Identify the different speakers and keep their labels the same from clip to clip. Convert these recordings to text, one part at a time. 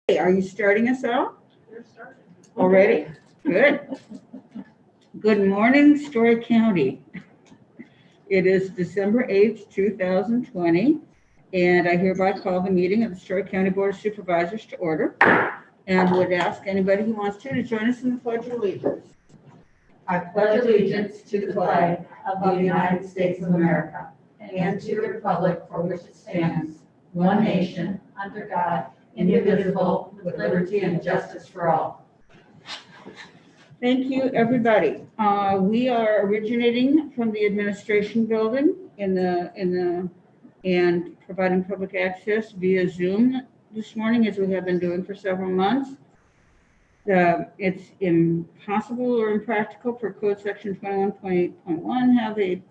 Speaker 1: Hey, are you starting us off
Speaker 2: You're starting.
Speaker 1: already? Good. Good morning, Story County. It is December 8th, 2020, and I hereby call the meeting of the Story County Board of Supervisors to order, and would ask anybody who wants to join us in the Pledge of Allegiance. I pledge allegiance to the flag of the United States of America and to the republic for which it stands, one nation, under God, indivisible, with liberty and justice for all. Thank you, everybody. We are originating from the administration building and providing public access via Zoom this morning, as we have been doing for several months. It's impossible or impractical per code section 21.8.1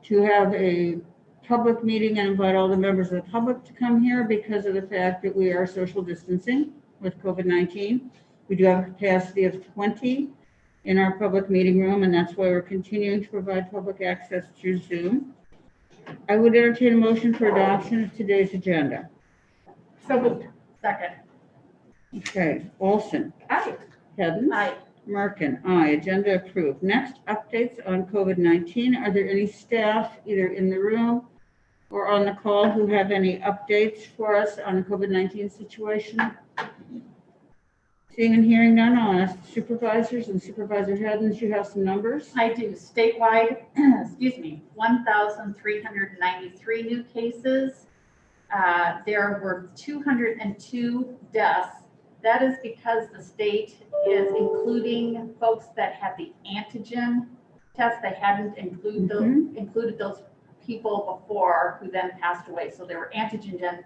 Speaker 1: to have a public meeting and invite all the members of the public to come here because of the fact that we are social distancing with COVID-19. We do have a capacity of 20 in our public meeting room, and that's why we're continuing to provide public access through Zoom. I would entertain a motion for adoption of today's agenda.
Speaker 2: So moved. Second.
Speaker 1: Okay, Olson.
Speaker 2: Aye.
Speaker 1: Hens.
Speaker 2: Aye.
Speaker 1: Merkin, aye. Agenda approved. Next, updates on COVID-19. Are there any staff either in the room or on the call who have any updates for us on the COVID-19 situation? Seeing and hearing none, I'll ask the supervisors and Supervisor Hedens, you have some numbers?
Speaker 2: I do. Statewide, 1,393 new cases. There were 202 deaths. That is because the state is including folks that had the antigen test. They hadn't included those people before who then passed away. So they were antigen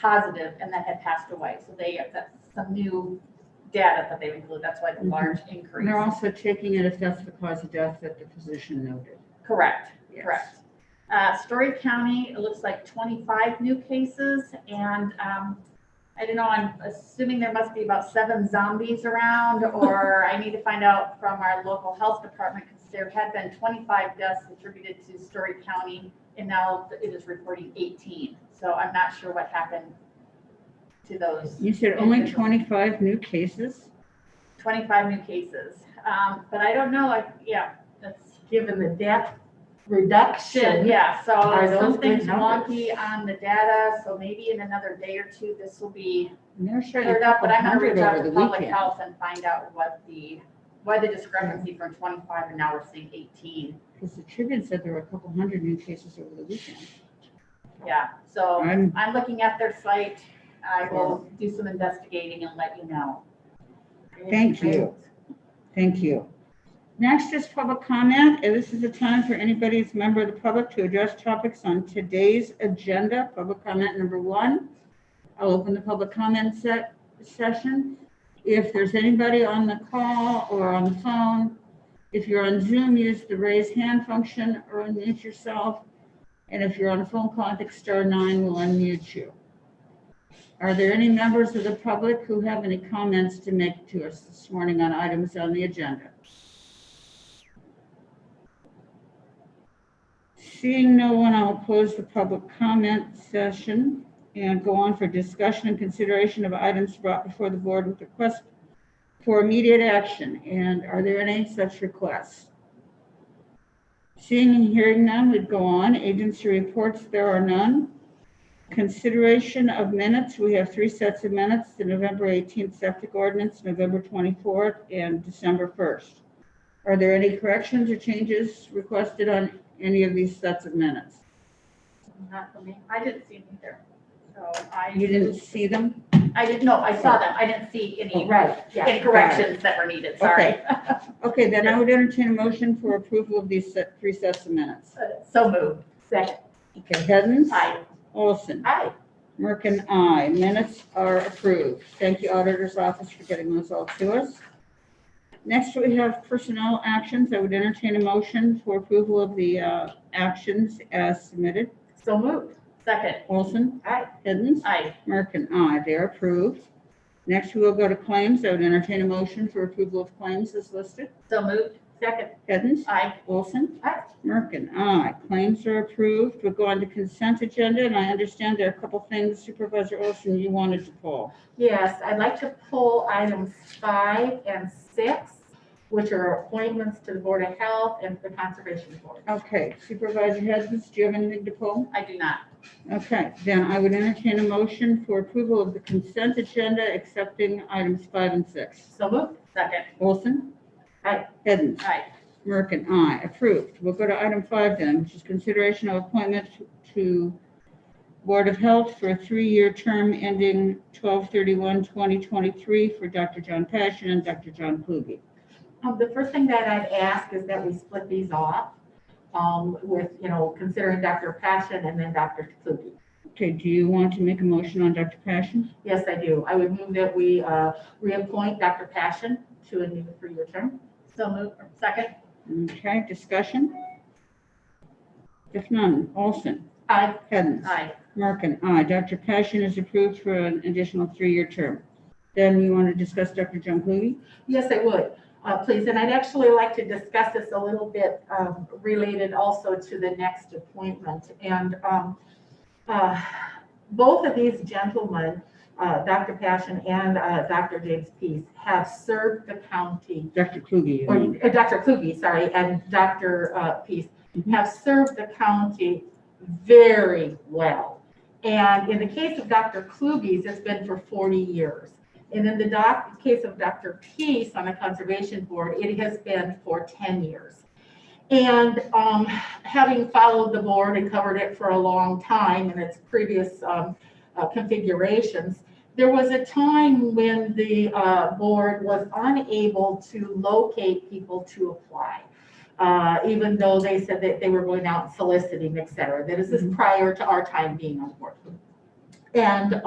Speaker 2: positive and then had passed away. So that's some new data that they've included. That's why the large increase.
Speaker 1: And they're also taking it if that's the cause of death that the physician noted.
Speaker 2: Correct.
Speaker 1: Yes.
Speaker 2: Correct. Story County, it looks like 25 new cases, and I don't know, I'm assuming there must be about 7 zombies around, or I need to find out from our local health department, because there had been 25 deaths attributed to Story County, and now it is reporting 18. So I'm not sure what happened to those.
Speaker 1: You said only 25 new cases?
Speaker 2: 25 new cases. But I don't know, that's
Speaker 3: Given the death reduction.
Speaker 2: yeah, so
Speaker 3: Are those
Speaker 2: something's
Speaker 3: good numbers?
Speaker 2: wonky on the data, so maybe in another day or two, this will be
Speaker 1: And they're showing
Speaker 2: cleared up, but I'm gonna
Speaker 1: 100
Speaker 2: reach out
Speaker 1: over
Speaker 2: to
Speaker 1: the
Speaker 2: public
Speaker 1: weekend.
Speaker 2: health and find out why the discrepancy from 25 and now we're seeing 18.
Speaker 1: Because the Tribune said there were a couple hundred new cases over the weekend.
Speaker 2: Yeah, so
Speaker 1: I'm
Speaker 2: I'm looking at their site. I will do some investigating and let you know.
Speaker 1: Thank you. Thank you. Next is public comment, and this is the time for anybody who's a member of the public to address topics on today's agenda. Public comment number 1. I'll open the public comment session. If there's anybody on the call or on the phone, if you're on Zoom, use the raise hand function or unmute yourself. And if you're on a phone call, I think *9 will unmute you. Are there any members of the public who have any comments to make to us this morning on items on the agenda? Seeing no one, I'll close the public comment session and go on for discussion and consideration of items brought before the board with request for immediate action. And are there any such requests? Seeing and hearing none, we'd go on. Agency reports, there are none. Consideration of minutes, we have 3 sets of minutes, the November 18th septic ordinance, November 24th, and December 1st. Are there any corrections or changes requested on any of these sets of minutes?
Speaker 2: Not for me. I didn't see them either. So
Speaker 1: You didn't see them?
Speaker 2: I didn't know. I saw them. I didn't see any
Speaker 3: Right,
Speaker 2: any corrections that were needed. Sorry.
Speaker 1: Okay, then I would entertain a motion for approval of these 3 sets of minutes.
Speaker 2: So moved.
Speaker 3: Second.
Speaker 1: Okay, Hedens?
Speaker 2: Aye.
Speaker 1: Olson?
Speaker 3: Aye.
Speaker 1: Merkin, aye. Minutes are approved. Thank you, Auditor's Office, for getting those all to us. Next, we have personnel actions. I would entertain a motion for approval of the actions as submitted.
Speaker 3: So moved.
Speaker 2: Second.
Speaker 1: Olson?
Speaker 3: Aye.
Speaker 1: Hedens?
Speaker 2: Aye.
Speaker 1: Merkin, aye. They are approved. Next, we will go to claims. I would entertain a motion for approval of claims as listed.
Speaker 2: So moved.
Speaker 3: Second.
Speaker 1: Hens,
Speaker 2: Aye.
Speaker 1: Olson,
Speaker 3: Aye.
Speaker 1: Merkin, aye. Claims are approved. We'll go on to consent agenda, and I understand there are a couple things, Supervisor Olson, you wanted to pull.
Speaker 3: Yes, I'd like to pull items 5 and 6, which are appointments to the Board of Health and the Conservation Board.
Speaker 1: Okay, Supervisor Hens, do you have anything to pull?
Speaker 2: I do not.
Speaker 1: Okay, then I would entertain a motion for approval of the consent agenda, accepting items 5 and 6.
Speaker 3: So moved.
Speaker 2: Second.
Speaker 1: Olson?
Speaker 3: Aye.
Speaker 1: Hens?
Speaker 2: Aye.
Speaker 1: Merkin, aye. Approved. We'll go to item 5 then, which is consideration of appointment to Board of Health for a 3-year term ending 12/31/2023 for Dr. John Passion and Dr. John Kluge.
Speaker 3: The first thing that I'd ask is that we split these off with, considering Dr. Passion and then Dr. Kluge.
Speaker 1: Okay, do you want to make a motion on Dr. Passion?
Speaker 3: Yes, I do. I would move that we reappoint Dr. Passion to a new 3-year term.
Speaker 2: So moved. Second.
Speaker 1: Okay, discussion? If none, Olson?
Speaker 3: Aye.
Speaker 1: Hens?
Speaker 2: Aye.
Speaker 1: Merkin, aye. Dr. Passion is approved for an additional 3-year term. Then you want to discuss Dr. John Kluge?
Speaker 3: Yes, I would, please. And I'd actually like to discuss this a little bit related also to the next appointment. And both of these gentlemen, Dr. Passion and Dr. James Peace, have served the county,
Speaker 1: Dr. Kluge, you
Speaker 3: or
Speaker 1: mean.
Speaker 3: Dr. Kluge, sorry, and Dr. Peace
Speaker 1: Mhm.
Speaker 3: have served the county very well. And in the case of Dr. Kluge's, it's been for 40 years. And in the case of Dr. Peace on the Conservation Board, it has been for 10 years. And having followed the board and covered it for a long time in its previous configurations, there was a time when the board was unable to locate people to apply, even though they said that they were going out soliciting, et cetera. That is prior to our time being on board. And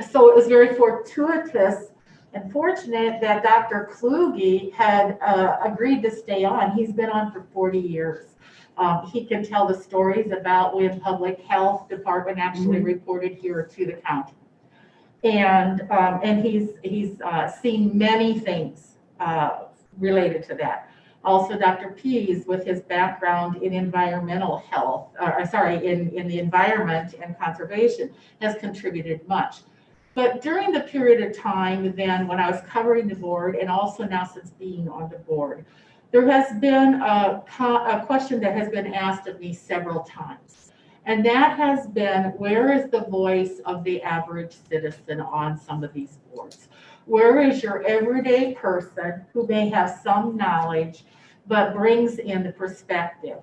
Speaker 3: so it was very fortuitous and fortunate that Dr. Kluge had agreed to stay on. He's been on for 40 years. He can tell the stories about when public health department actually reported here to the county. And he's seen many things related to that. Also, Dr. Pease, with his background in environmental health, in the environment and conservation, has contributed much. But during the period of time then when I was covering the board, and also now since being on the board, there has been a question that has been asked of me several times. And that has been, where is the voice of the average citizen on some of these boards? Where is your everyday person who may have some knowledge, but brings in the perspective?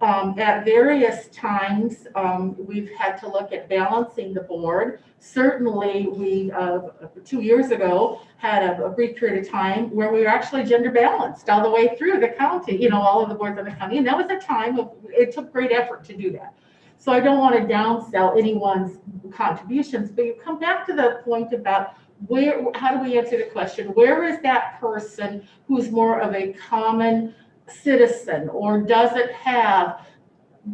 Speaker 3: At various times, we've had to look at balancing the board. Certainly, we 2 years ago had a brief period of time where we were actually gender balanced all the way through the county, all of the boards in the county. And that was a time of, it took great effort to do that. So I don't want to downsell anyone's contributions, but you come back to the point about how do we answer the question, where is that person who's more of a common citizen or doesn't have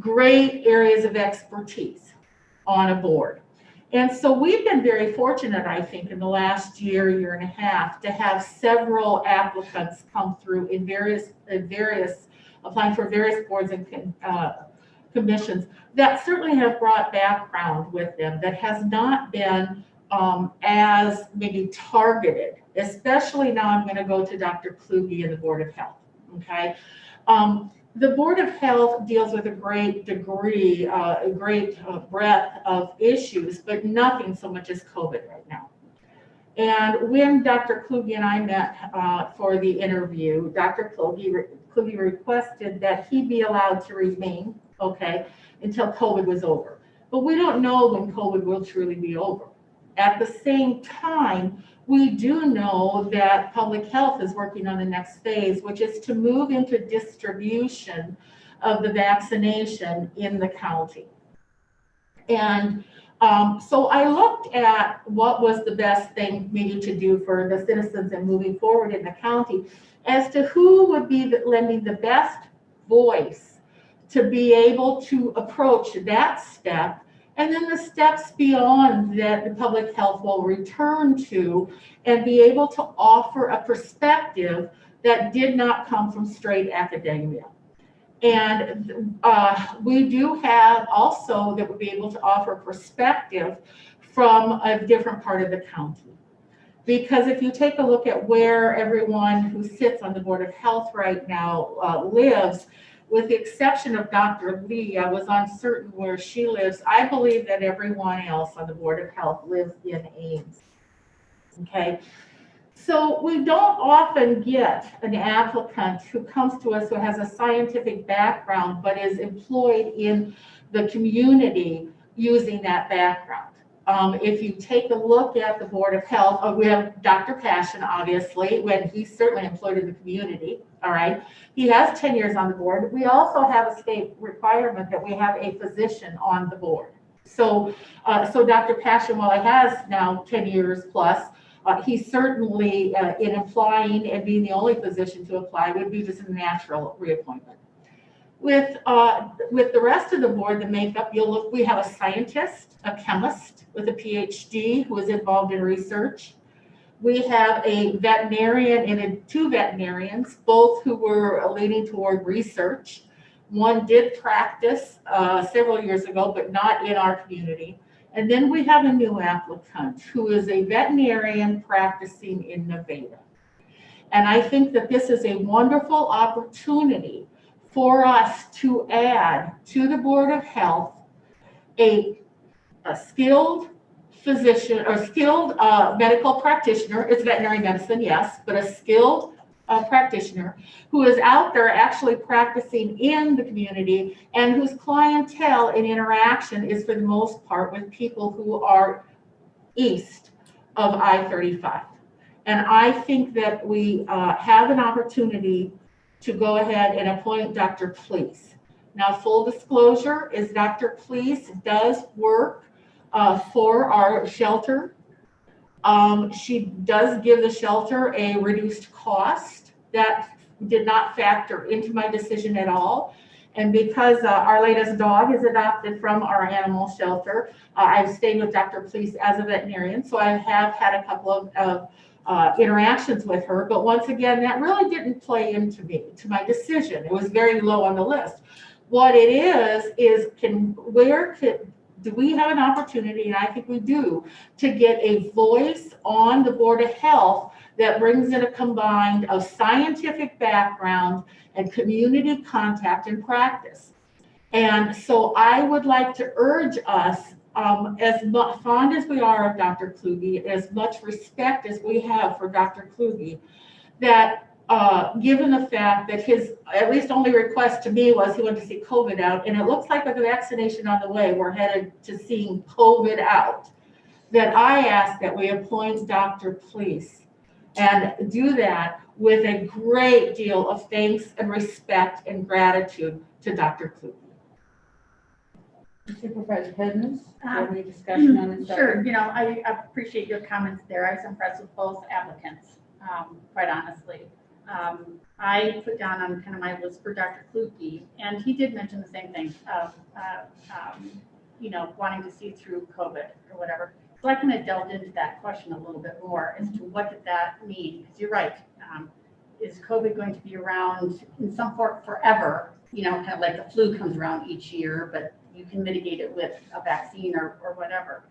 Speaker 3: great areas of expertise on a board? And so we've been very fortunate, I think, in the last year and a half, to have several applicants come through in various applying for various boards and commissions that certainly have brought background with them that has not been as maybe targeted, especially now I'm going to go to Dr. Kluge and the Board of Health, okay? The Board of Health deals with a great degree, a great breadth of issues, but nothing so much as COVID right now. And when Dr. Kluge and I met for the interview, Dr. Kluge requested that he be allowed to remain, okay, until COVID was over. But we don't know when COVID will truly be over. At the same time, we do know that public health is working on the next phase, which is to move into distribution of the vaccination in the county. And so I looked at what was the best thing maybe to do for the citizens and moving forward in the county as to who would be lending the best voice to be able to approach that step. And then the steps beyond that the public health will return to and be able to offer a perspective that did not come from straight academia. And we do have also that would be able to offer perspective from a different part of the county. Because if you take a look at where everyone who sits on the Board of Health right now lives, with the exception of Dr. Lee, I was uncertain where she lives. I believe that everyone else on the Board of Health lives in Ames. Okay, so we don't often get an applicant who comes to us who has a scientific background but is employed in the community using that background. If you take a look at the Board of Health, we have Dr. Passion, obviously, when he's certainly employed in the community, all right? He has 10 years on the board. We also have a state requirement that we have a physician on the board. So Dr. Passion, while he has now 10 years plus, he certainly, in applying and being the only physician to apply, would be just a natural reappointment. With the rest of the board, the makeup, you'll look, we have a scientist, a chemist with a PhD who is involved in research. We have a veterinarian and two veterinarians, both who were leaning toward research. One did practice several years ago, but not in our community. And then we have a new applicant who is a veterinarian practicing in Nevada. And I think that this is a wonderful opportunity for us to add to the Board of Health a skilled physician or skilled medical practitioner. It's veterinary medicine, yes, but a skilled practitioner who is out there actually practicing in the community and whose clientele and interaction is for the most part with people who are east of I-35. And I think that we have an opportunity to go ahead and appoint Dr. Please. Now, full disclosure is Dr. Please does work for our shelter. She does give the shelter a reduced cost. That did not factor into my decision at all. And because our latest dog is adopted from our animal shelter, I've stayed with Dr. Please as a veterinarian. So I have had a couple of interactions with her, but once again, that really didn't play into my decision. It was very low on the list. What it is do we have an opportunity, and I think we do, to get a voice on the Board of Health that brings in a combined of scientific background and community contact and practice. And so I would like to urge us, as fond as we are of Dr. Kluge, as much respect as we have for Dr. Kluge, that given the fact that his at least only request to me was he wanted to see COVID out, and it looks like with the vaccination on the way, we're headed to seeing COVID out, that I ask that we appoint Dr. Please and do that with a great deal of thanks and respect and gratitude to Dr. Kluge.
Speaker 1: Supervisor Hedges, do you have any discussion on this?
Speaker 2: Sure, I appreciate your comments there. I was impressed with both applicants, quite honestly. I put down on kind of my list for Dr. Kluge, and he did mention the same thing of, wanting to see through COVID or whatever. So I kind of delved into that question a little bit more as to what did that mean? Because you're right. Is COVID going to be around in some form forever? Kind of like the flu comes around each year, but you can mitigate it with a vaccine or whatever.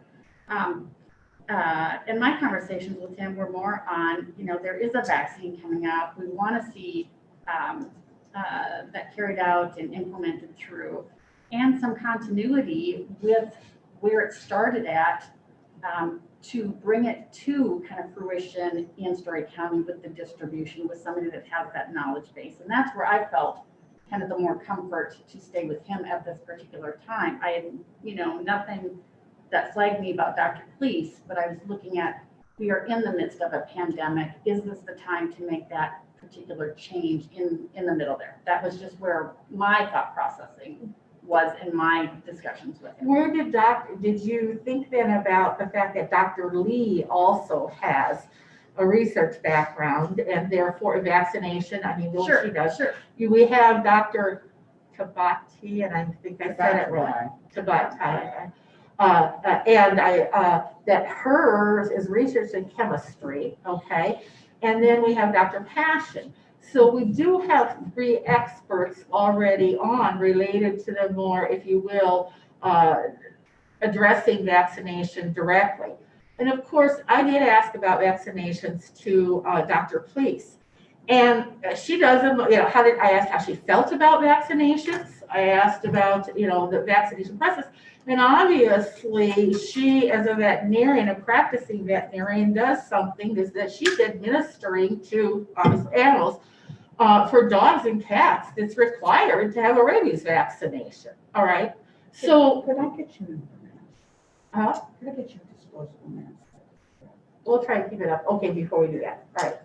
Speaker 2: And my conversations with him were more on, there is a vaccine coming out. We want to see that carried out and implemented through, and some continuity with where it started at to bring it to kind of fruition in Story County with the distribution with somebody that has that knowledge base. And that's where I felt kind of the more comfort to stay with him at this particular time. I had, nothing that flagged me about Dr. Please, but I was looking at, we are in the midst of a pandemic. Is this the time to make that particular change in the middle there? That was just where my thought processing was in my discussions with him.
Speaker 3: Where did you think then about the fact that Dr. Lee also has a research background and therefore vaccination? I mean,
Speaker 2: Sure,
Speaker 3: she does.
Speaker 2: sure.
Speaker 3: We have Dr. Tabati, and I think I said it wrong. Tabati. That hers is research in chemistry, okay? And then we have Dr. Passion. So we do have 3 experts already on related to the more, if you will, addressing vaccination directly. And of course, I did ask about vaccinations to Dr. Please. And she doesn't, I asked how she felt about vaccinations. I asked about, the vaccination process. And obviously, she, as a veterinarian, a practicing veterinarian, does something is that she's administering to animals for dogs and cats. It's required to have a rabies vaccination. All right. So,
Speaker 1: could I get you a mask? Could I get you a disposable mask?
Speaker 3: We'll try to keep it up. Okay, before we do that. All right.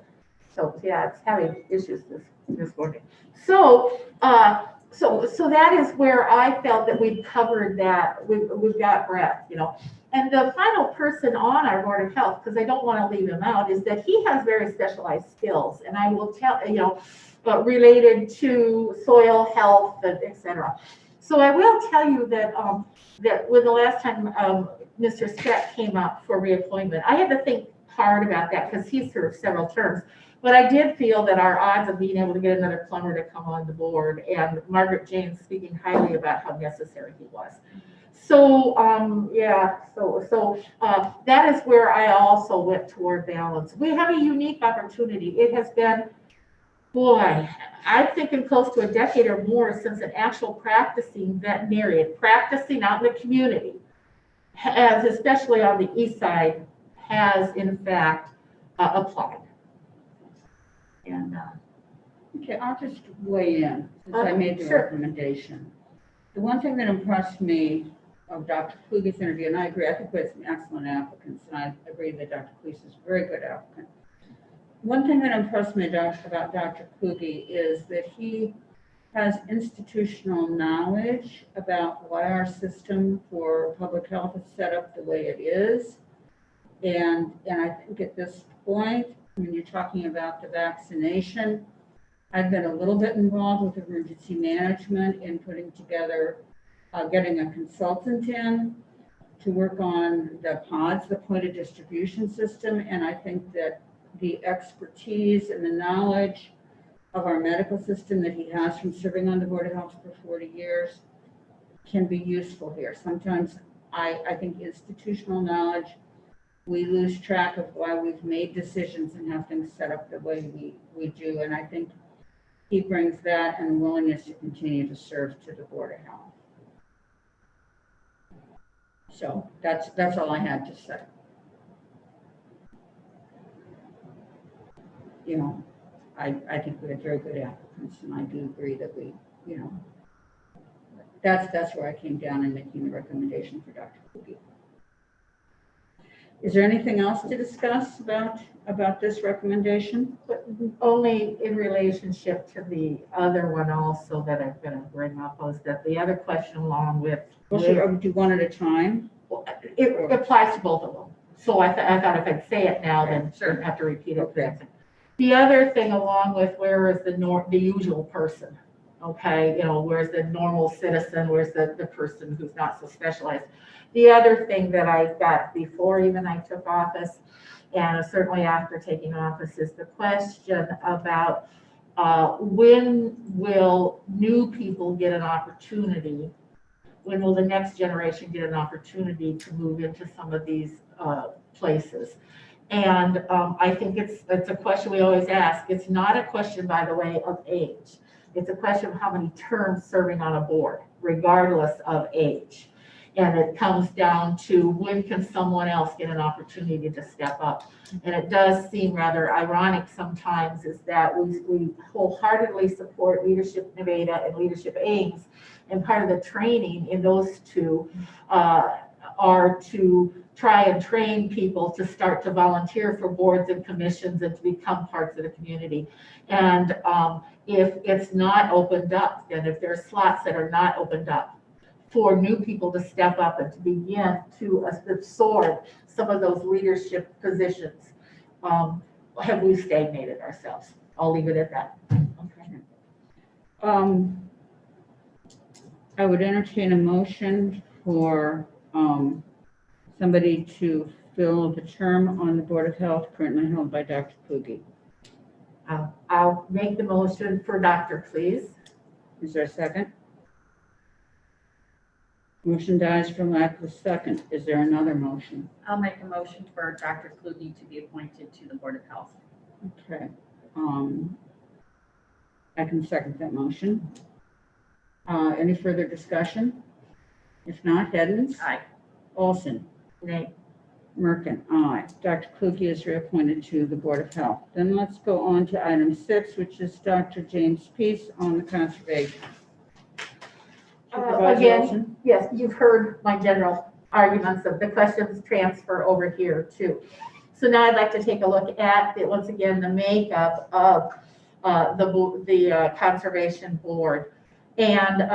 Speaker 3: So yeah, it's having issues this morning. So so that is where I felt that we've covered that. We've got breath, And the final person on our Board of Health, because I don't want to leave him out, is that he has very specialized skills, and I will tell related to soil health and et cetera. So I will tell you that that when the last time Mr. Speck came up for reappointment, I had to think hard about that because he served several terms. But I did feel that our odds of being able to get another plumber to come on the board, and Margaret James speaking highly about how necessary he was. So that is where I also went toward balance. We have a unique opportunity. It has been, boy, I'm thinking close to a decade or more since an actual practicing veterinarian, practicing out in the community, has, especially on the east side, has in fact applied. And
Speaker 1: okay, I'll just weigh in since I made the
Speaker 3: sure.
Speaker 1: recommendation. The one thing that impressed me of Dr. Kluge's interview, and I agree, I think we had some excellent applicants, and I agree that Dr. Kluge is a very good applicant. One thing that impressed me about Dr. Kluge is that he has institutional knowledge about why our system for public health is set up the way it is. And I think at this point, when you're talking about the vaccination, I've been a little bit involved with emergency management in putting together, getting a consultant in to work on the pods, the point of distribution system. And I think that the expertise and the knowledge of our medical system that he has from serving on the Board of Health for 40 years can be useful here. Sometimes I think institutional knowledge, we lose track of why we've made decisions and have things set up the way we do. And I think he brings that and willingness to continue to serve to the Board of Health. So that's all I had to say. I think we had very good applicants, and I do agree that we, that's where I came down in making the recommendation for Dr. Kluge. Is there anything else to discuss about this recommendation?
Speaker 3: But only in relationship to the other one also that I'm going to bring up was that the other question along with.
Speaker 1: Well, should I do one at a time?
Speaker 3: It applies to both of them. So I thought if I'd say it now, then
Speaker 1: Sure.
Speaker 3: I don't have to repeat it.
Speaker 1: Okay.
Speaker 3: The other thing along with where is the usual person, okay? Where's the normal citizen, where's the person who's not so specialized? The other thing that I got before even I took office, and certainly after taking office, is the question about when will new people get an opportunity? When will the next generation get an opportunity to move into some of these places? And I think it's a question we always ask. It's not a question, by the way, of age. It's a question of how many terms serving on a board, regardless of age. And it comes down to when can someone else get an opportunity to step up. And it does seem rather ironic sometimes is that we wholeheartedly support Leadership Nevada and Leadership Ames. And part of the training in those two are to try and train people to start to volunteer for boards and commissions and to become parts of the community. And if it's not opened up, and if there's slots that are not opened up for new people to step up and to begin to absorb some of those leadership positions, have we stagnated ourselves? I'll leave it at that.
Speaker 1: Okay. I would entertain a motion for somebody to fill the term on the Board of Health currently held by Dr. Kluge.
Speaker 3: I'll make the motion for Dr. Please.
Speaker 1: Is there a second? Motion dies for lack of a second. Is there another motion?
Speaker 2: I'll make a motion for Dr. Kluge to be appointed to the Board of Health.
Speaker 1: Okay. I can second that motion. Any further discussion? If not, Hens?
Speaker 2: Aye.
Speaker 1: Olson?
Speaker 3: Nay.
Speaker 1: Merkin? Aye. Dr. Kluge is reappointed to the Board of Health. Then let's go on to item 6, which is Dr. James Peace on the conservation. Supervisor
Speaker 3: Again,
Speaker 1: Olson?
Speaker 3: yes, you've heard my general arguments of the questions transfer over here too. So now I'd like to take a look at, once again, the makeup of the Conservation Board. And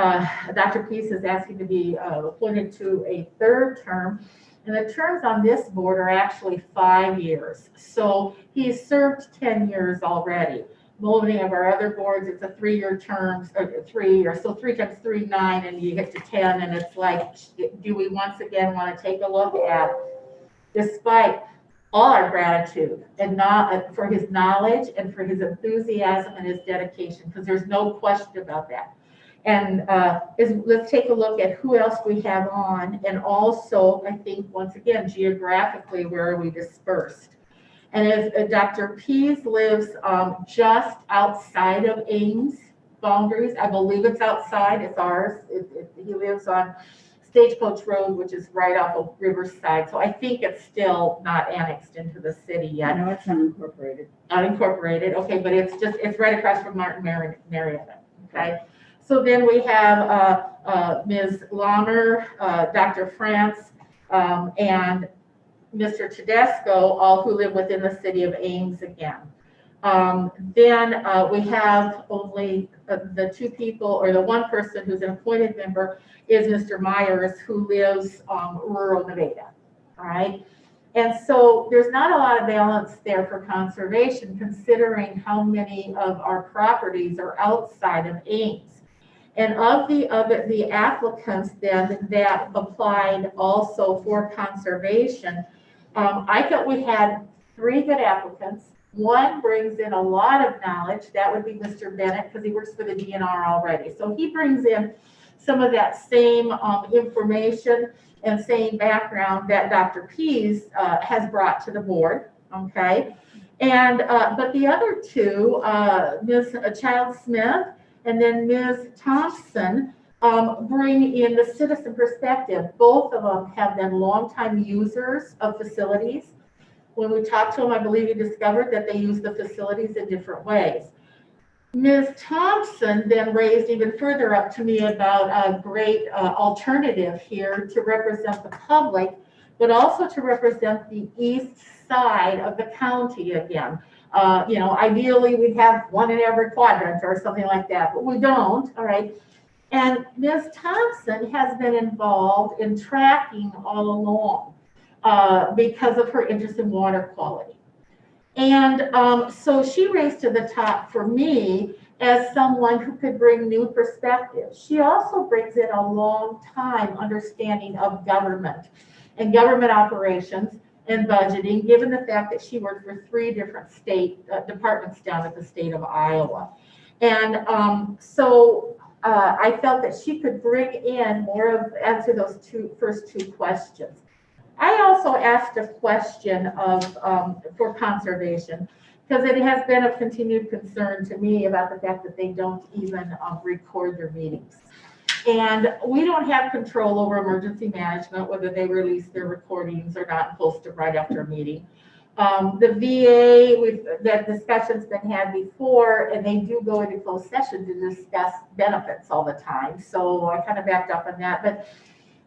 Speaker 3: Dr. Peace is asking to be appointed to a 3rd term. And the terms on this board are actually 5 years. So he's served 10 years already. Many of our other boards, it's a 3-year term, or 3 years. So 3 times 3, 9, and you get to 10. And it's like, do we once again want to take a look at, despite all our gratitude and not for his knowledge and for his enthusiasm and his dedication, because there's no question about that. And let's take a look at who else we have on, and also, I think, once again, geographically, where are we dispersed? And if Dr. Pease lives just outside of Ames boundaries, I believe it's outside, it's ours. He lives on Stagecoach Road, which is right off of Riverside. So I think it's still not annexed into the city yet.
Speaker 1: No, it's unincorporated.
Speaker 3: Unincorporated, okay, but it's right across from Martin Marietta, okay? So then we have Ms. Lammer, Dr. France, and Mr. Tedesco, all who live within the city of Ames again. Then we have only the 2 people, or the 1 person who's an appointed member is Mr. Myers, who lives rural Nevada, all right? And so there's not a lot of balance there for conservation, considering how many of our properties are outside of Ames. And of the applicants then that applied also for conservation, I thought we had 3 good applicants. 1 brings in a lot of knowledge. That would be Mr. Bennett, because he works for the DNR already. So he brings in some of that same information and same background that Dr. Pease has brought to the board, okay? And, but the other 2, Ms. Child Smith and then Ms. Thompson, bring in the citizen perspective. Both of them have been longtime users of facilities. When we talked to them, I believe we discovered that they use the facilities in different ways. Ms. Thompson then raised even further up to me about a great alternative here to represent the public, but also to represent the east side of the county again. You know, ideally we'd have 1 in every quadrant or something like that, but we don't, all right? And Ms. Thompson has been involved in tracking all along because of her interest in water quality. And so she raised to the top for me as someone who could bring new perspectives. She also brings in a long time understanding of government and government operations and budgeting, given the fact that she worked for 3 different state departments down at the state of Iowa. And so I felt that she could bring in more of, answer those first two questions. I also asked a question of for conservation, because it has been of continued concern to me about the fact that they don't even record their meetings. And we don't have control over emergency management, whether they release their recordings or not and post it right after a meeting. The VA, that discussion's been had before, and they do go into closed session to discuss benefits all the time. So I kind of backed up on that. But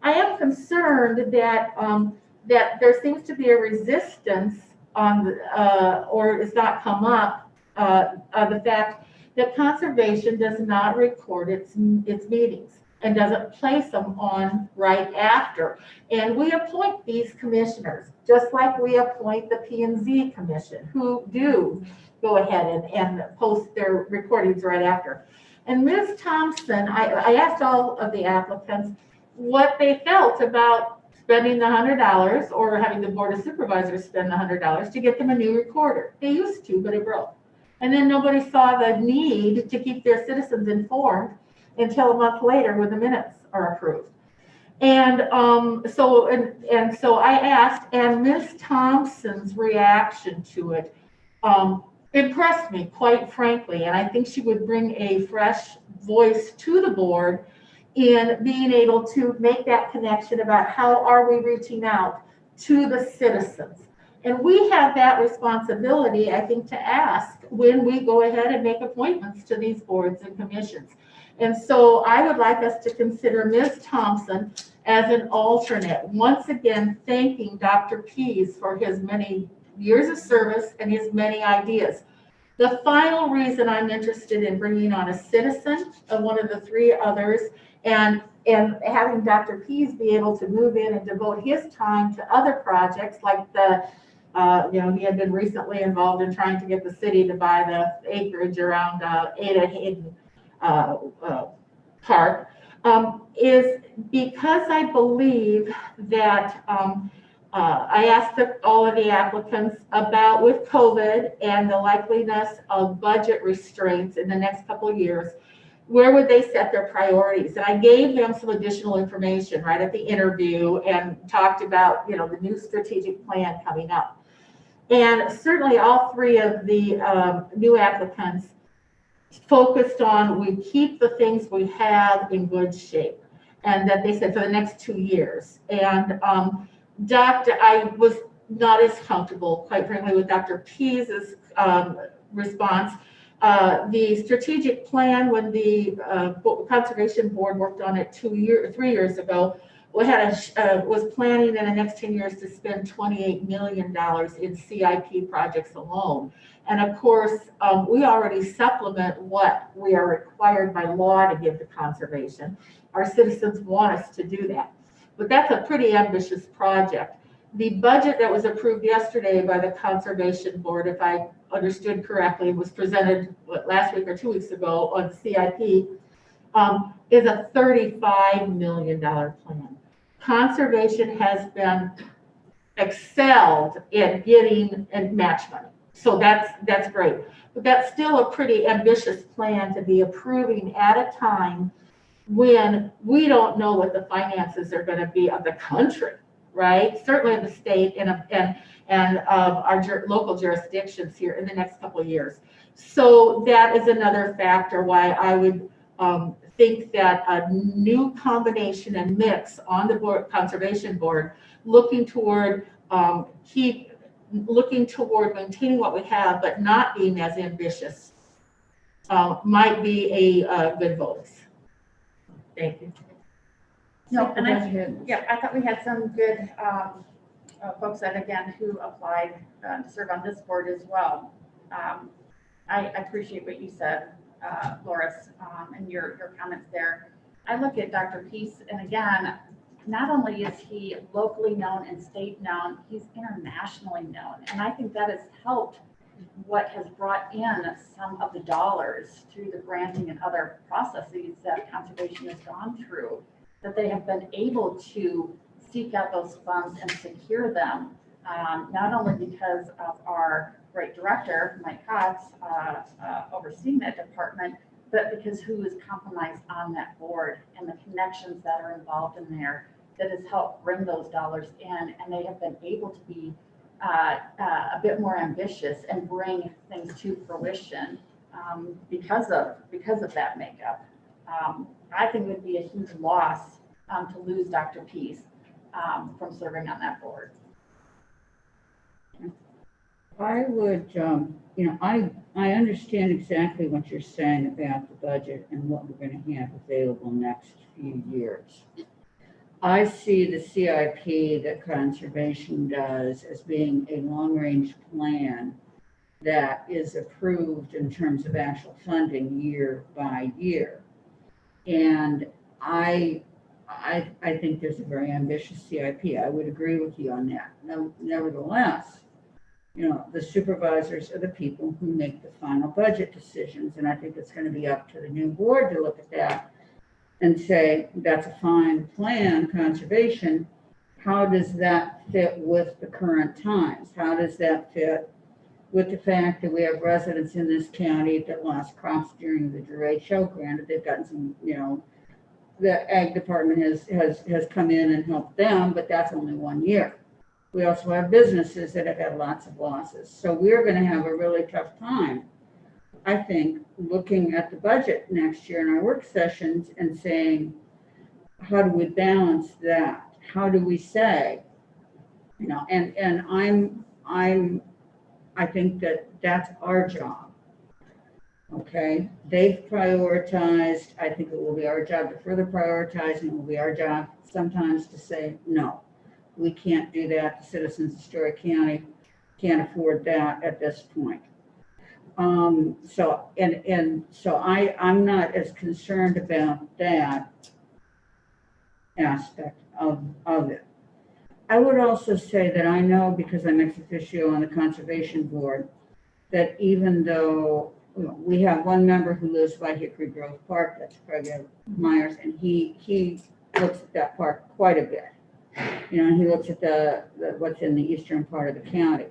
Speaker 3: I am concerned that that there seems to be a resistance on, or it's not come up, the fact that conservation does not record its meetings and doesn't place them on right after. And we appoint these commissioners, just like we appoint the P&Z commission, who do go ahead and post their recordings right after. And Ms. Thompson, I asked all of the applicants what they felt about spending the $100 or having the Board of Supervisors spend the $100 to get them a new recorder. They used to, but it broke. And then nobody saw the need to keep their citizens informed until a month later when the minutes are approved. And so I asked, and Ms. Thompson's reaction to it impressed me, quite frankly. And I think she would bring a fresh voice to the board in being able to make that connection about how are we reaching out to the citizens. And we have that responsibility, I think, to ask when we go ahead and make appointments to these boards and commissions. And so I would like us to consider Ms. Thompson as an alternate. Once again, thanking Dr. Pease for his many years of service and his many ideas. The final reason I'm interested in bringing on a citizen of one of the three others and having Dr. Pease be able to move in and devote his time to other projects like the he had been recently involved in trying to get the city to buy the acreage around Ada Hayden Park, is because I believe that I asked all of the applicants about with COVID and the likeliness of budget restraints in the next couple of years, where would they set their priorities? And I gave them some additional information right at the interview and talked about, the new strategic plan coming up. And certainly all three of the new applicants focused on we keep the things we have in good shape. And that they said for the next 2 years. And I was not as comfortable, quite frankly, with Dr. Pease's response. The strategic plan, when the Conservation Board worked on it 3 years ago, was planning in the next 10 years to spend $28 million in CIP projects alone. And of course, we already supplement what we are required by law to give to conservation. Our citizens want us to do that. But that's a pretty ambitious project. The budget that was approved yesterday by the Conservation Board, if I understood correctly, was presented last week or 2 weeks ago on CIP, is a $35 million plan. Conservation has been excelled in getting and match money. So that's great. But that's still a pretty ambitious plan to be approving at a time when we don't know what the finances are going to be of the country, right? Certainly in the state and our local jurisdictions here in the next couple of years. So that is another factor why I would think that a new combination and mix on the Conservation Board, looking toward maintaining what we have, but not being as ambitious, might be a good vote. Thank you.
Speaker 2: No, and I thought we had some good folks that who applied to serve on this board as well. I appreciate what you said, Loris, and your comments there. I look at Dr. Pease, and again, not only is he locally known and state known, he's internationally known. And I think that has helped what has brought in some of the dollars through the granting and other processes that conservation has gone through, that they have been able to seek out those funds and secure them, not only because of our great director, Mike Cox, overseeing that department, but because who is compromised on that board and the connections that are involved in there that has helped bring those dollars in, and they have been able to be a bit more ambitious and bring things to fruition because of that makeup. I think it would be a huge loss to lose Dr. Pease from serving on that board.
Speaker 1: I would, I understand exactly what you're saying about the budget and what we're going to have available next few years. I see the CIP that conservation does as being a long-range plan that is approved in terms of actual funding year by year. And I think there's a very ambitious CIP. I would agree with you on that. Nevertheless, the supervisors are the people who make the final budget decisions. And I think it's going to be up to the new board to look at that and say, that's a fine plan, conservation. How does that fit with the current times? How does that fit with the fact that we have residents in this county that lost crops during the derecho. Granted, they've gotten some, the ag department has come in and helped them, but that's only 1 year. We also have businesses that have had lots of losses. So we're going to have a really tough time, I think, looking at the budget next year in our work sessions and saying, how do we balance that? How do we say, and I think that that's our job. Okay, they've prioritized. I think it will be our job to further prioritize, and it will be our job sometimes to say, no, we can't do that. The citizens of Story County can't afford that at this point. So I'm not as concerned about that aspect of it. I would also say that I know, because I'm ex officio on the Conservation Board, that even though we have one member who lives by Hickory Grove Park, that's Craig Myers, and he looks at that park quite a bit. He looks at the what's in the eastern part of the county.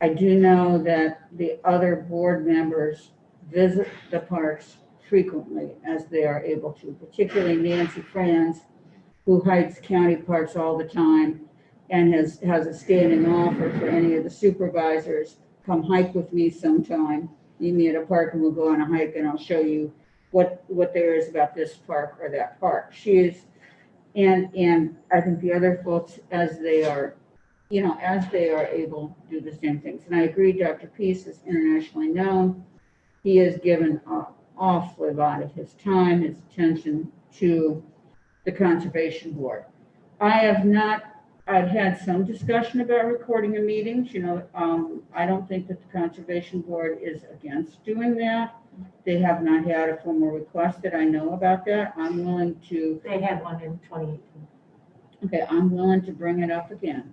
Speaker 1: I do know that the other board members visit the parks frequently as they are able to, particularly Nancy Franz, who hikes county parks all the time and has a standing offer for any of the supervisors. Come hike with me sometime. Meet me at a park and we'll go on a hike and I'll show you what there is about this park or that park. She is, and I think the other folks, as they are able to do the same things. And I agree, Dr. Peace is internationally known. He has given an awfully lot of his time, his attention to the Conservation Board. I've had some discussion about recording of meetings. I don't think that the Conservation Board is against doing that. They have not had a formal request that I know about that. I'm willing to.
Speaker 3: They had one in 2018.
Speaker 1: Okay, I'm willing to bring it up again.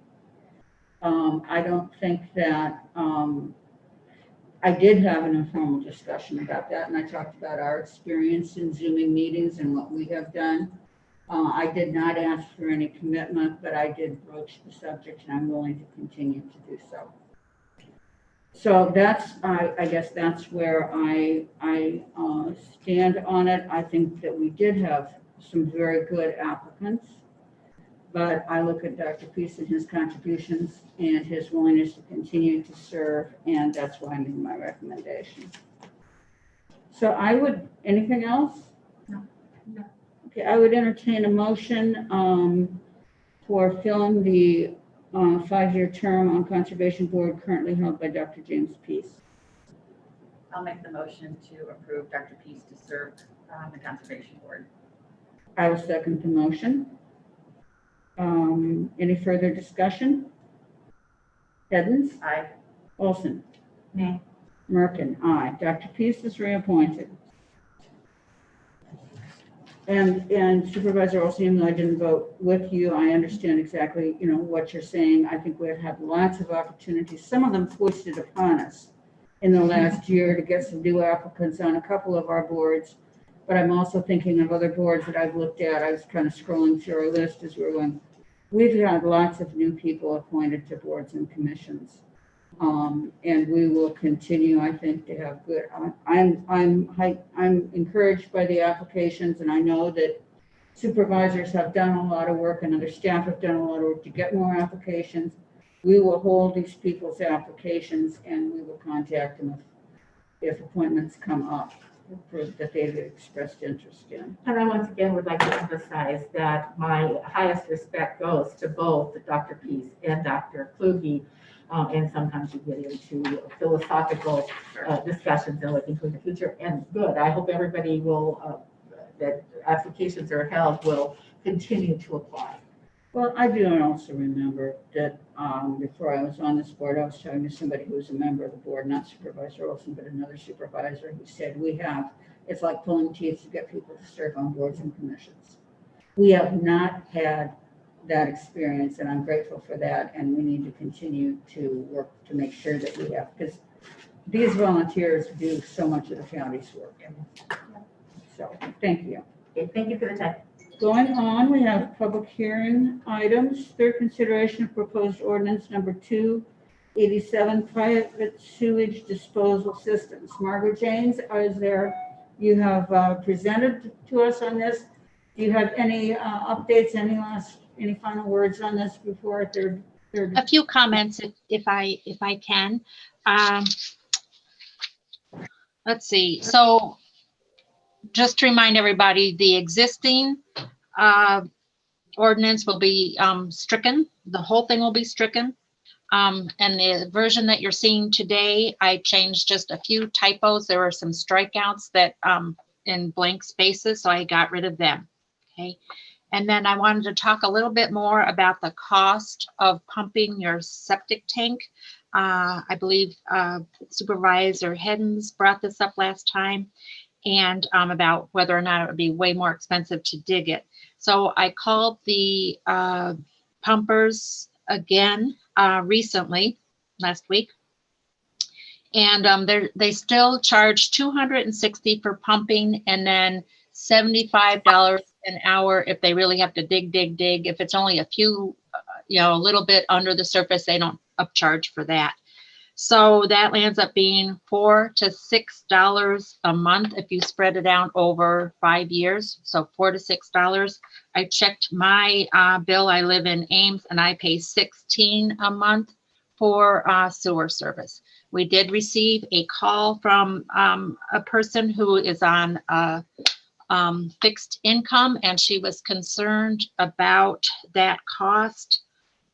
Speaker 1: I don't think that, I did have an informal discussion about that, and I talked about our experience in Zooming meetings and what we have done. I did not ask for any commitment, but I did broach the subject, and I'm willing to continue to do so. So that's, I guess that's where I stand on it. I think that we did have some very good applicants, but I look at Dr. Peace and his contributions and his willingness to continue to serve, and that's why I made my recommendation. So anything else?
Speaker 3: No.
Speaker 1: Okay, I would entertain a motion for filling the 5-year term on Conservation Board currently held by Dr. James Peace.
Speaker 2: I'll make the motion to approve Dr. Peace to serve on the Conservation Board.
Speaker 1: I will second the motion. Any further discussion? Evans?
Speaker 2: Aye.
Speaker 1: Olson?
Speaker 3: Nay.
Speaker 1: Merkin? Aye. Dr. Peace is reappointed. And Supervisor Olson, even though I didn't vote with you, I understand exactly, what you're saying. I think we've had lots of opportunities, some of them foisted upon us in the last year, to get some new applicants on a couple of our boards. But I'm also thinking of other boards that I've looked at. I was kind of scrolling through our list as we were going. We've had lots of new people appointed to boards and commissions. And we will continue, I think, to have good. I'm encouraged by the applications, and I know that supervisors have done a lot of work and other staff have done a lot of work to get more applications. We will hold these people's applications and we will contact them if appointments come up that they've expressed interest in.
Speaker 3: And I once again would like to emphasize that my highest respect goes to both Dr. Peace and Dr. Kluge. And sometimes you get into philosophical discussions and looking for the future. And good, I hope everybody will, that applications are held, will continue to apply.
Speaker 1: Well, I do also remember that before I was on this board, I was talking to somebody who was a member of the board, not Supervisor Olson, but another supervisor, who said it's like pulling teeth to get people to serve on boards and commissions. We have not had that experience, and I'm grateful for that, and we need to continue to work to make sure that we have, because these volunteers do so much of the county's work. So thank you.
Speaker 3: Okay, thank you for the time.
Speaker 1: Going on, we have public hearing items. Third consideration of proposed ordinance number 2, 87 private sewage disposal systems. Margaret James, you have presented to us on this. Do you have any updates, any final words on this before third?
Speaker 4: A few comments if I can. Let's see. So just to remind everybody, the existing ordinance will be stricken. The whole thing will be stricken. And the version that you're seeing today, I changed just a few typos. There were some strikeouts that in blank spaces, so I got rid of them. Okay. And then I wanted to talk a little bit more about the cost of pumping your septic tank. I believe Supervisor Heddens brought this up last time, and about whether or not it would be way more expensive to dig it. So I called the pumpers again recently, last week, and they still charge $260 for pumping, and then $75 an hour if they really have to dig. If it's only a few, a little bit under the surface, they don't upcharge for that. So that lands up being $4 to $6 a month if you spread it out over 5 years. So $4 to $6. I checked my bill. I live in Ames and I pay $16 a month for sewer service. We did receive a call from a person who is on fixed income, and she was concerned about that cost.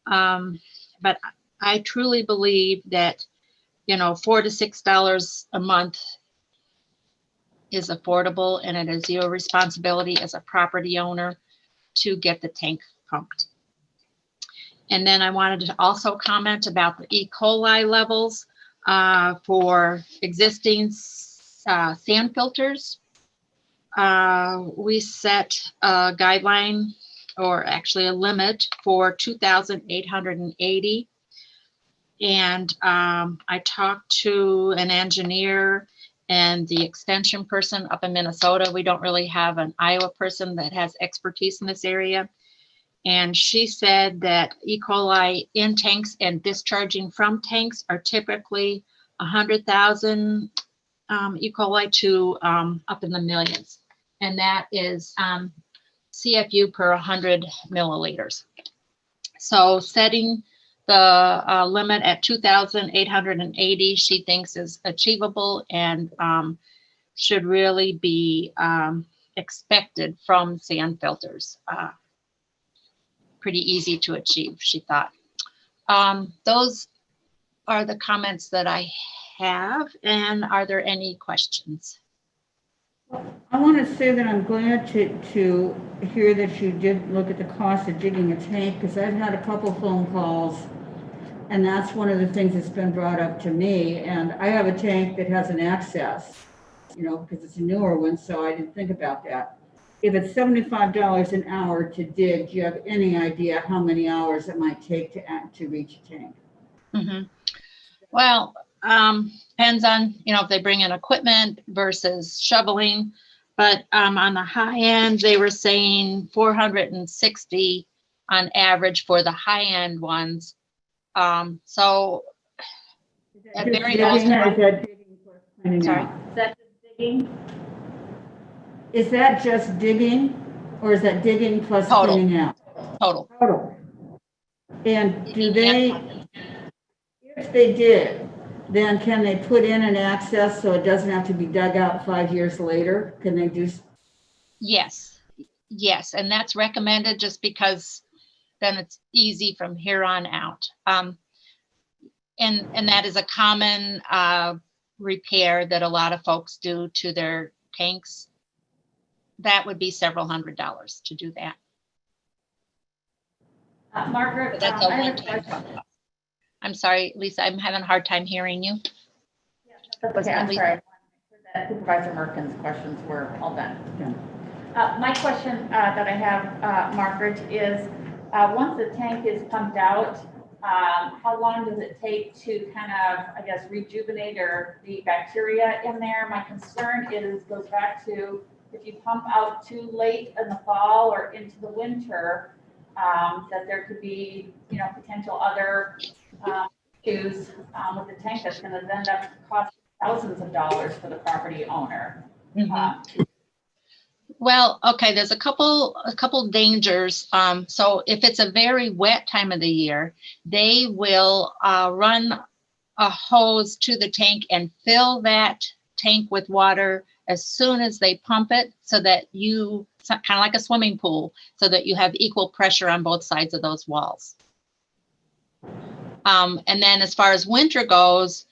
Speaker 4: But I truly believe that, $4 to $6 a month is affordable, and it is your responsibility as a property owner to get the tank pumped. And then I wanted to also comment about the E. coli levels for existing sand filters. We set a guideline, or actually a limit, for 2,880. And I talked to an engineer and the extension person up in Minnesota. We don't really have an Iowa person that has expertise in this area. And she said that E. coli in tanks and discharging from tanks are typically 100,000 E. coli to up in the millions. And that is CFU per 100 milliliters. So setting the limit at 2,880, she thinks is achievable and should really be expected from sand filters. Pretty easy to achieve, she thought. Those are the comments that I have. And are there any questions?
Speaker 1: I want to say that I'm glad to hear that you did look at the cost of digging a tank, because I've had a couple phone calls, and that's one of the things that's been brought up to me. And I have a tank that has an access, because it's a newer one, so I didn't think about that. If it's $75 an hour to dig, do you have any idea how many hours it might take to reach a tank?
Speaker 4: Mm-hmm. Well, depends on, if they bring in equipment versus shoveling. But on the high end, they were saying 460 on average for the high end ones. So
Speaker 1: Is
Speaker 4: it varies.
Speaker 1: Sorry.
Speaker 2: Is that just digging?
Speaker 1: Is that just digging, or is that digging plus
Speaker 4: Total.
Speaker 1: cleaning out?
Speaker 4: Total.
Speaker 1: And if they did, then can they put in an access so it doesn't have to be dug out 5 years later? Can they do?
Speaker 4: Yes. And that's recommended just because then it's easy from here on out. And that is a common repair that a lot of folks do to their tanks. That would be several $100s to do that.
Speaker 2: Margaret,
Speaker 4: That's
Speaker 2: I have a question.
Speaker 4: I'm sorry, Lisa, I'm having a hard time hearing you.
Speaker 2: That's okay, I'm sorry. Supervisor Merkin's questions were all done. My question that I have, Margaret, is once the tank is pumped out, how long does it take to kind of, I guess, rejuvenate or the bacteria in there? My concern goes back to if you pump out too late in the fall or into the winter, that there could be, potential other issues with the tank that's gonna end up costing thousands of dollars for the property owner.
Speaker 4: Well, okay, there's a couple dangers. So if it's a very wet time of the year, they will run a hose to the tank and fill that tank with water as soon as they pump it, so that you, kind of like a swimming pool, so that you have equal pressure on both sides of those walls. And then as far as winter goes,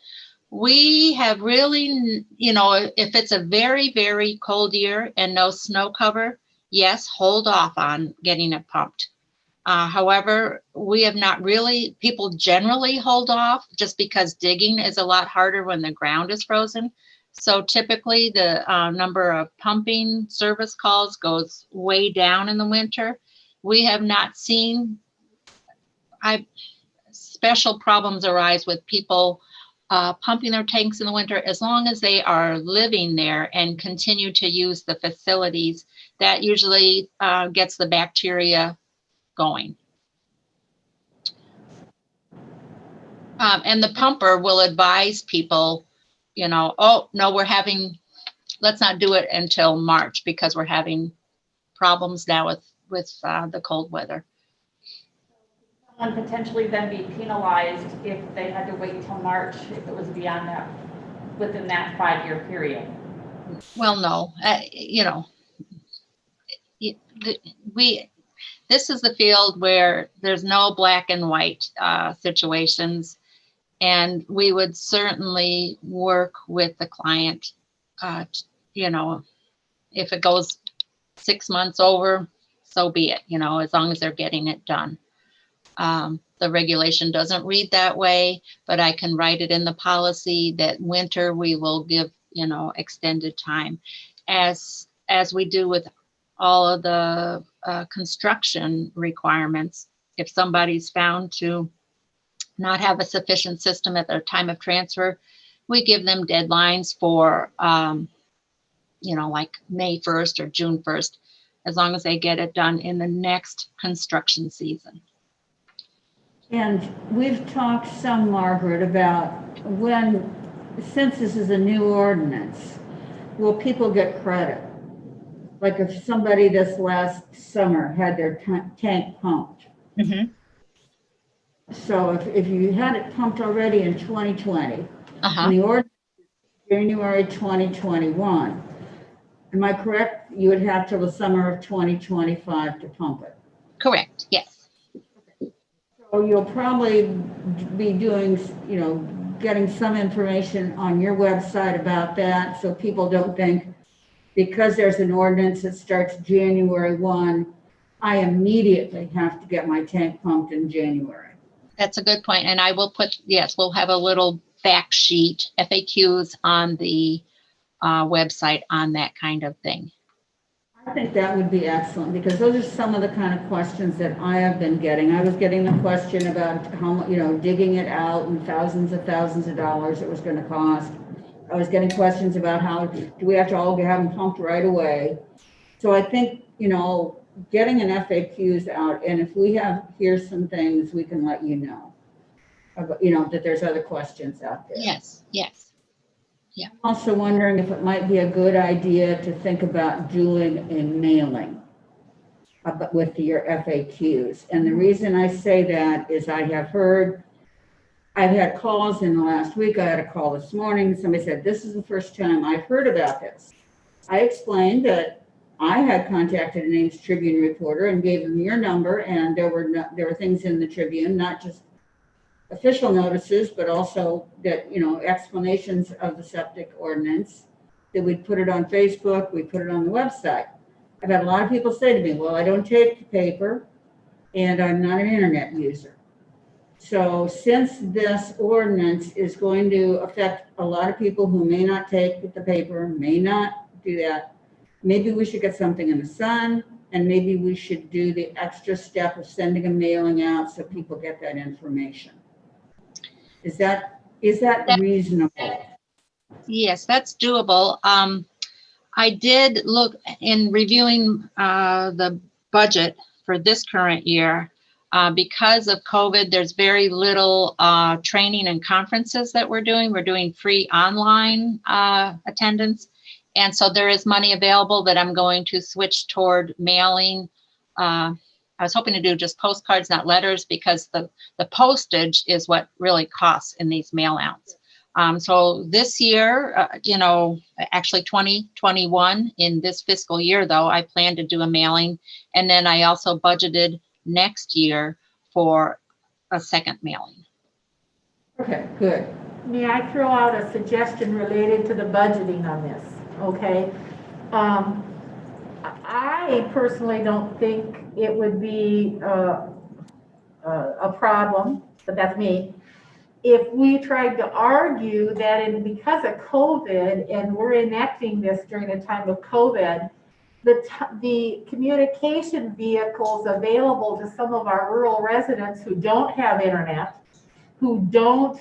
Speaker 4: we have really, if it's a very, very cold year and no snow cover, yes, hold off on getting it pumped. However, we have not really, people generally hold off just because digging is a lot harder when the ground is frozen. So typically the number of pumping service calls goes way down in the winter. We have not seen, special problems arise with people pumping their tanks in the winter, as long as they are living there and continue to use the facilities. That usually gets the bacteria going. And the pumper will advise people, oh, no, let's not do it until March because we're having problems now with the cold weather.
Speaker 2: Someone potentially then be penalized if they had to wait till March, if it was beyond that, within that 5-year period.
Speaker 4: Well, no, this is the field where there's no black and white situations, and we would certainly work with the client. If it goes 6 months over, so be it, as long as they're getting it done. The regulation doesn't read that way, but I can write it in the policy that winter we will give, extended time, as we do with all of the construction requirements. If somebody's found to not have a sufficient system at their time of transfer, we give them deadlines for, like May 1st or June 1st, as long as they get it done in the next construction season.
Speaker 1: And we've talked some, Margaret, about since this is a new ordinance, will people get credit? Like if somebody this last summer had their tank pumped.
Speaker 4: Mm-hmm.
Speaker 1: So if you had it pumped already in 2020, and the ordinance is January 2021, am I correct? You would have till the summer of 2025 to pump it.
Speaker 4: Correct, yes.
Speaker 1: So you'll probably be doing, getting some information on your website about that, so people don't think because there's an ordinance that starts January 1, I immediately have to get my tank pumped in January.
Speaker 4: That's a good point. And I will we'll have a little fact sheet, FAQs on the website on that kind of thing.
Speaker 1: I think that would be excellent, because those are some of the kind of questions that I have been getting. I was getting the question about how much, digging it out and thousands of dollars it was going to cost. I was getting questions about how do we have to all have them pumped right away. So I think, getting an FAQs out, and if we here's some things we can let you know about, that there's other questions out there.
Speaker 4: Yes. Yeah.
Speaker 1: I'm also wondering if it might be a good idea to think about doing a mailing with your FAQs. And the reason I say that is I've had calls in the last week. I had a call this morning. Somebody said, this is the first time I've heard about this. I explained that I had contacted an Ames Tribune reporter and gave them your number, and there were things in the Tribune, not just official notices, but also that, explanations of the septic ordinance, that we'd put it on Facebook, we put it on the website. I've had a lot of people say to me, well, I don't take the paper and I'm not an internet user. So since this ordinance is going to affect a lot of people who may not take the paper, may not do that, maybe we should get something in the Sun, and maybe we should do the extra step of sending a mailing out so people get that information. Is that reasonable?
Speaker 4: Yes, that's doable. I did look in reviewing the budget for this current year. Because of COVID, there's very little training and conferences that we're doing. We're doing free online attendance. And so there is money available that I'm going to switch toward mailing. I was hoping to do just postcards, not letters, because the postage is what really costs in these mail outs. So this year, actually 2021, in this fiscal year, though, I plan to do a mailing. And then I also budgeted next year for a second mailing.
Speaker 1: Okay, good.
Speaker 3: May I throw out a suggestion related to the budgeting on this, okay? I personally don't think it would be a problem, but that's me, if we tried to argue that because of COVID, and we're enacting this during the time of COVID, the communication vehicles available to some of our rural residents who don't have internet, who don't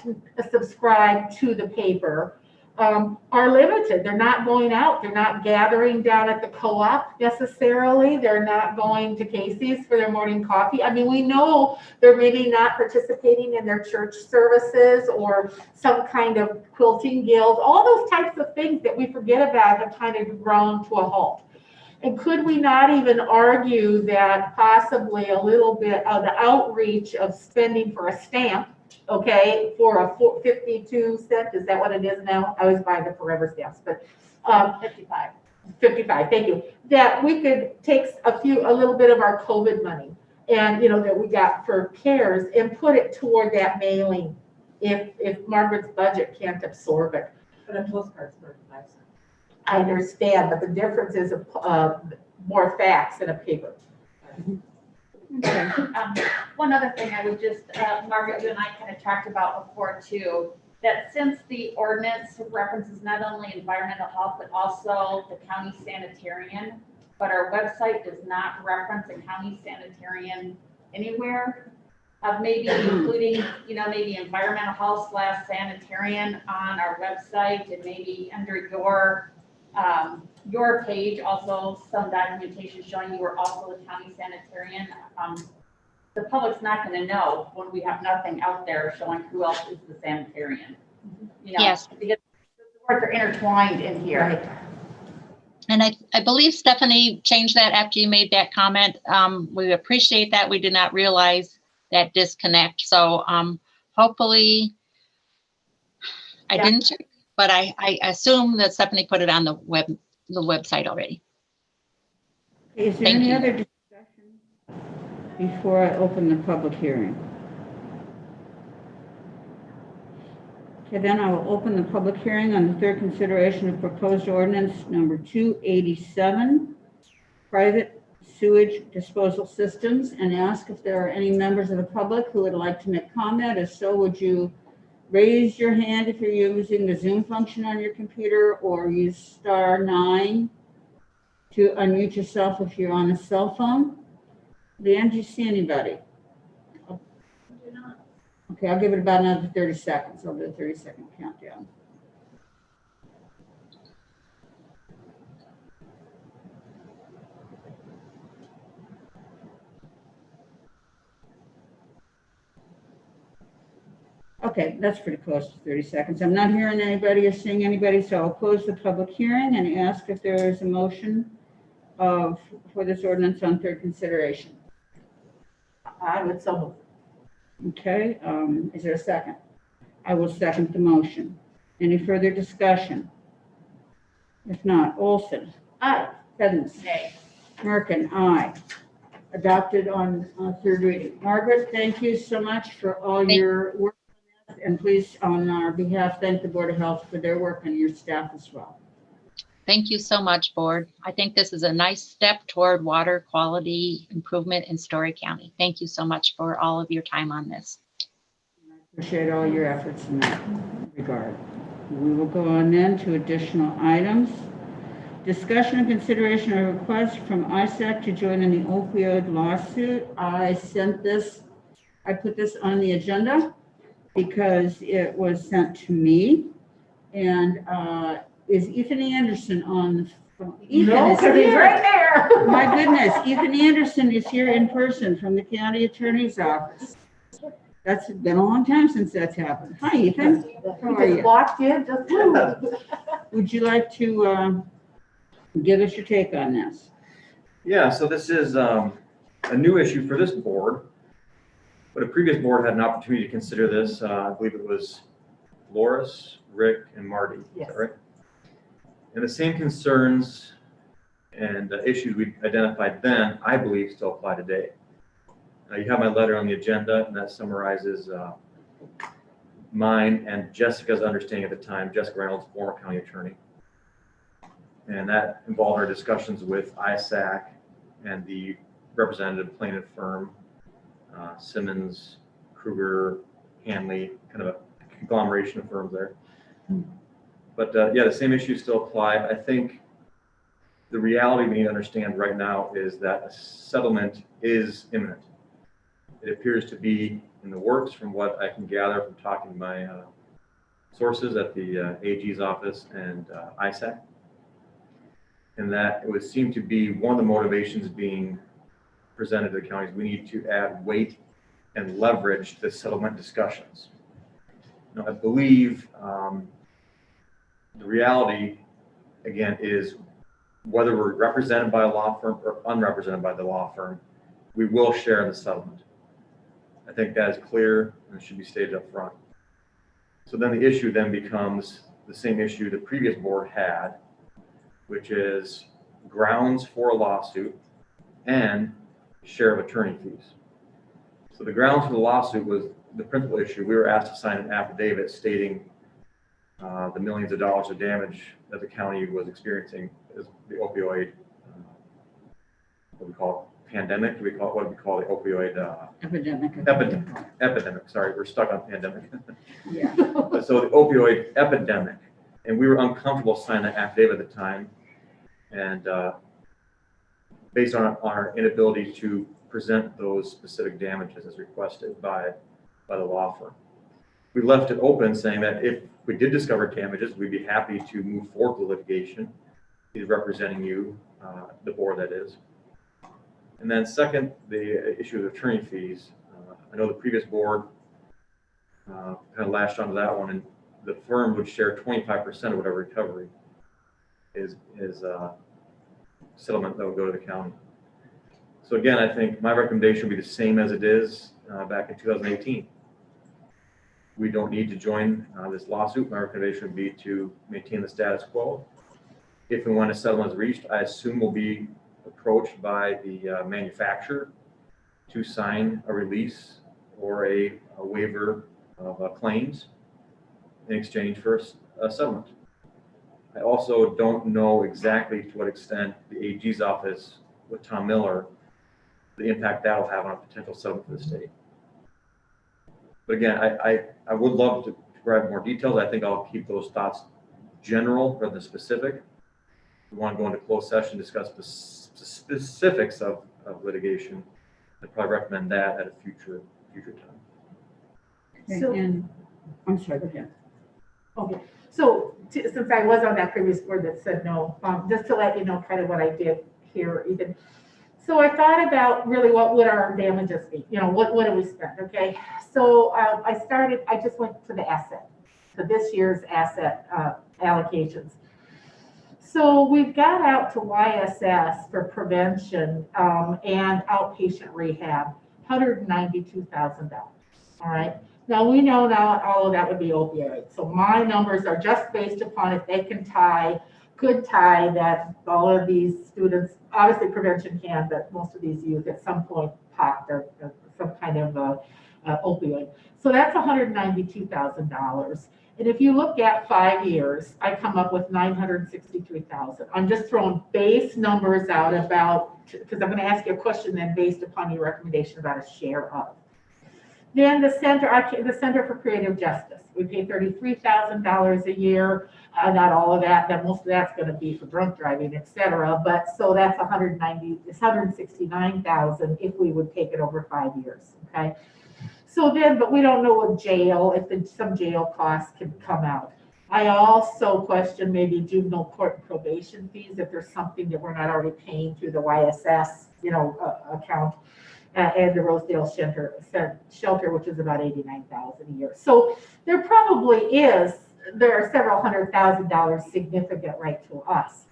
Speaker 3: subscribe to the paper, are limited. They're not going out. They're not gathering down at the co-op necessarily. They're not going to Casey's for their morning coffee. I mean, we know they're maybe not participating in their church services or some kind of quilting guild. All those types of things that we forget about have kind of ground to a halt. And could we not even argue that possibly a little bit of the outreach of spending for a stamp, okay, for a 52 cent, is that what it is now? I always buy the forever stamps, but 55, thank you. That we could take a little bit of our COVID money and, that we got for CARES and put it toward that mailing if Margaret's budget can't absorb it.
Speaker 5: But a postcard's 35 cents.
Speaker 3: I understand, but the difference is more facts in a paper.
Speaker 1: Okay.
Speaker 2: One other thing I would just, Margaret, you and I kind of talked about before too, that since the ordinance references not only environmental health, but also the county sanitarian, but our website does not reference a county sanitarian anywhere, of maybe including, maybe environmental health / sanitarian on our website, and maybe under your page, also some documentation showing you were also a county sanitarian. The public's not going to know when we have nothing out there showing who else is the sanitarian.
Speaker 4: Yes.
Speaker 2: Because the words are intertwined in here.
Speaker 3: Right.
Speaker 4: And I believe Stephanie changed that after you made that comment. We appreciate that. We did not realize that disconnect. So hopefully, I didn't check, but I assume that Stephanie put it on the website already.
Speaker 1: Is there
Speaker 4: Thank
Speaker 1: any
Speaker 4: you.
Speaker 1: other discussion before I open the public hearing? Okay, then I will open the public hearing on the third consideration of proposed ordinance number 287, private sewage disposal systems, and ask if there are any members of the public who would like to make comment. If so, would you raise your hand if you're using the Zoom function on your computer, or use *9 to unmute yourself if you're on a cell phone? Leanne, do you see anybody? Okay, I'll give it about another 30 seconds. I'll do a 30-second countdown. Okay, that's pretty close to 30 seconds. I'm not hearing anybody or seeing anybody, so I'll close the public hearing and ask if there is a motion for this ordinance on third consideration.
Speaker 3: I would so move.
Speaker 1: Okay, is there a second? I will second the motion. Any further discussion? If not, Olson.
Speaker 3: Aye.
Speaker 1: Pedens.
Speaker 2: Nay.
Speaker 1: Merkin, aye. Adopted on third reading. Margaret, thank you so much for all your work on this, and please, on our behalf, thank the Board of Health for their work and your staff as well.
Speaker 4: Thank you so much, Board. I think this is a nice step toward water quality improvement in Story County. Thank you so much for all of your time on this.
Speaker 1: I appreciate all your efforts in that regard. We will go on then to additional items. Discussion and consideration of a request from ISAC to join in the opioid lawsuit. I put this on the agenda because it was sent to me, and is Ethan Anderson on Ethan
Speaker 3: No,
Speaker 1: is
Speaker 3: 'cause he's
Speaker 1: here.
Speaker 3: right there.
Speaker 1: My goodness, Ethan Anderson is here in person from the county attorney's office. That's been a long time since that's happened. Hi, Ethan. How are
Speaker 3: He just
Speaker 1: you?
Speaker 3: walked in, just moved.
Speaker 1: Would you like to give us your take on this?
Speaker 6: Yeah, so this is a new issue for this board, but a previous board had an opportunity to consider this. I believe it was Loris, Rick, and Marty. Is
Speaker 3: Yes.
Speaker 6: that right? And the same concerns and issues we identified then, I believe, still apply today. You have my letter on the agenda, and that summarizes mine and Jessica's understanding at the time, Jessica Reynolds, former county attorney. And that involved our discussions with ISAC and the representative plaintiff firm, Simmons, Kruger, Hanley, kind of a conglomeration of firms there. But yeah, the same issues still apply. I think the reality we need to understand right now is that a settlement is imminent. It appears to be in the works from what I can gather from talking to my sources at the AG's office and ISAC. And that it would seem to be one of the motivations being presented to the counties. We need to add weight and leverage to the settlement discussions. Now, I believe the reality, again, is whether we're represented by a law firm or unrepresented by the law firm, we will share in the settlement. I think that is clear and should be stated up front. So then the issue then becomes the same issue the previous board had, which is grounds for a lawsuit and share of attorney fees. So the grounds for the lawsuit was the principal issue. We were asked to sign an affidavit stating the millions of dollars of damage that the county was experiencing as the opioid, what we call it, pandemic. What do we call the opioid epidemic? Sorry, we're stuck on pandemic.
Speaker 1: Yeah.
Speaker 6: So the opioid epidemic, and we were uncomfortable signing that affidavit at the time, and based on our inability to present those specific damages as requested by the law firm. We left it open, saying that if we did discover damages, we'd be happy to move forward with litigation. He's representing you, the board that is. And then second, the issue of attorney fees. I know the previous board kind of latched onto that one, and the firm would share 25% of whatever recovery is settlement that would go to the county. So again, I think my recommendation would be the same as it is back in 2018. We don't need to join this lawsuit. My recommendation would be to maintain the status quo. If and when a settlement is reached, I assume we'll be approached by the manufacturer to sign a release or a waiver of claims in exchange for a settlement. I also don't know exactly to what extent the AG's office with Tom Miller, the impact that will have on a potential settlement for the state. But again, I would love to provide more details. I think I'll keep those thoughts general rather than specific. If we want to go into closed session, discuss the specifics of litigation, I'd probably recommend that at a future time.
Speaker 1: Okay,
Speaker 3: So-
Speaker 1: and I'm sorry, go ahead.
Speaker 3: Okay, so since I was on that previous board that said no, just to let you know kind of what I did here even. So I thought about really what would our damages be? You know, what do we spend, okay? So I just went to the asset, to this year's asset allocations. So we've got out to YSS for prevention and outpatient rehab, $192,000, all right? Now we know now all of that would be opioids. So my numbers are just based upon if they could tie that all of these students, obviously prevention can, but most of these youth at some point popped or some kind of opioid. So that's $192,000. And if you look at 5 years, I come up with $963,000. I'm just throwing base numbers out about, because I'm going to ask you a question then based upon your recommendation about a share of. Then the Center for Creative Justice, we pay $33,000 a year. Not all of that, most of that's going to be for drunk driving, et cetera. But so that's $169,000 if we would take it over 5 years. Okay. So then, but we don't know what jail, if some jail costs can come out. I also question maybe juvenile court and probation fees, if there's something that we're not already paying through the YSS, account, and the Rosedale shelter, which is about $89,000 a year. So there are several $100,000 significant right to us.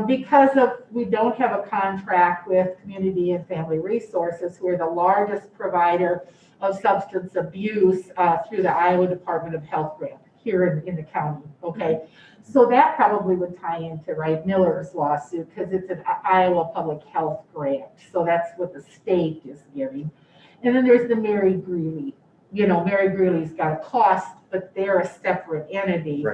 Speaker 3: Because we don't have a contract with Community and Family Resources, who are the largest provider of substance abuse through the Iowa Department of Health grant here in the county, okay? So that probably would tie into Miller's lawsuit, because it's an Iowa Public Health grant. So that's what the state is giving. And then there's the Mary Greeley. Mary Greeley's got a cost, but they're a separate entity.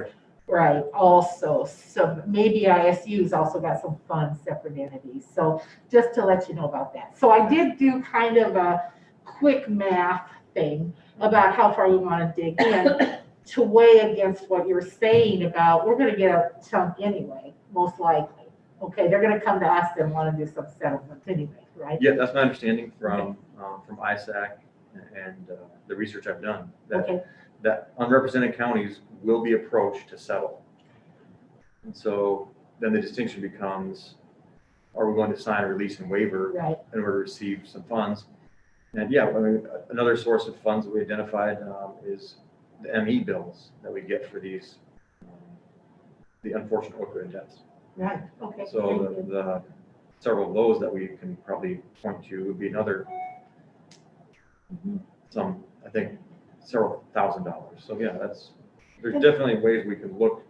Speaker 3: Right, also. So maybe ISU's also got some fun separate entities. So just to let you know about that. So I did do kind of a quick math thing about how far we want to dig in to weigh against what you're saying about we're going to get a chunk anyway, most likely. Okay, they're going to come to us and want to do some settlement anyway, right?
Speaker 6: Yeah, that's my understanding from ISAC and the research I've done. That unrepresented counties will be approached to settle. And so then the distinction becomes, are we going to sign a release and waiver in order to receive some funds? And yeah, another source of funds that we identified is the ME bills that we get for these, the unfortunate opioid deaths.
Speaker 3: Right, okay.
Speaker 6: So the several of those that we can probably point to would be another, I think, several $1,000s. So yeah, there's definitely ways we can look,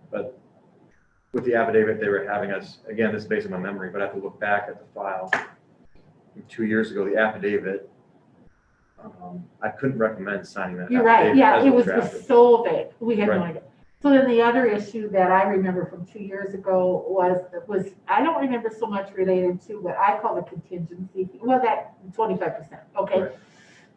Speaker 6: but with the affidavit they were having us, again, this is based on my memory, but I have to look back at the file. 2 years ago, the affidavit, I couldn't recommend signing that.
Speaker 3: You're right, yeah, it was so vague. We had no
Speaker 6: Right.
Speaker 3: idea. So then the other issue that I remember from 2 years ago was I don't remember so much related to what I call the contingency, well, that 25%, okay?
Speaker 6: Right.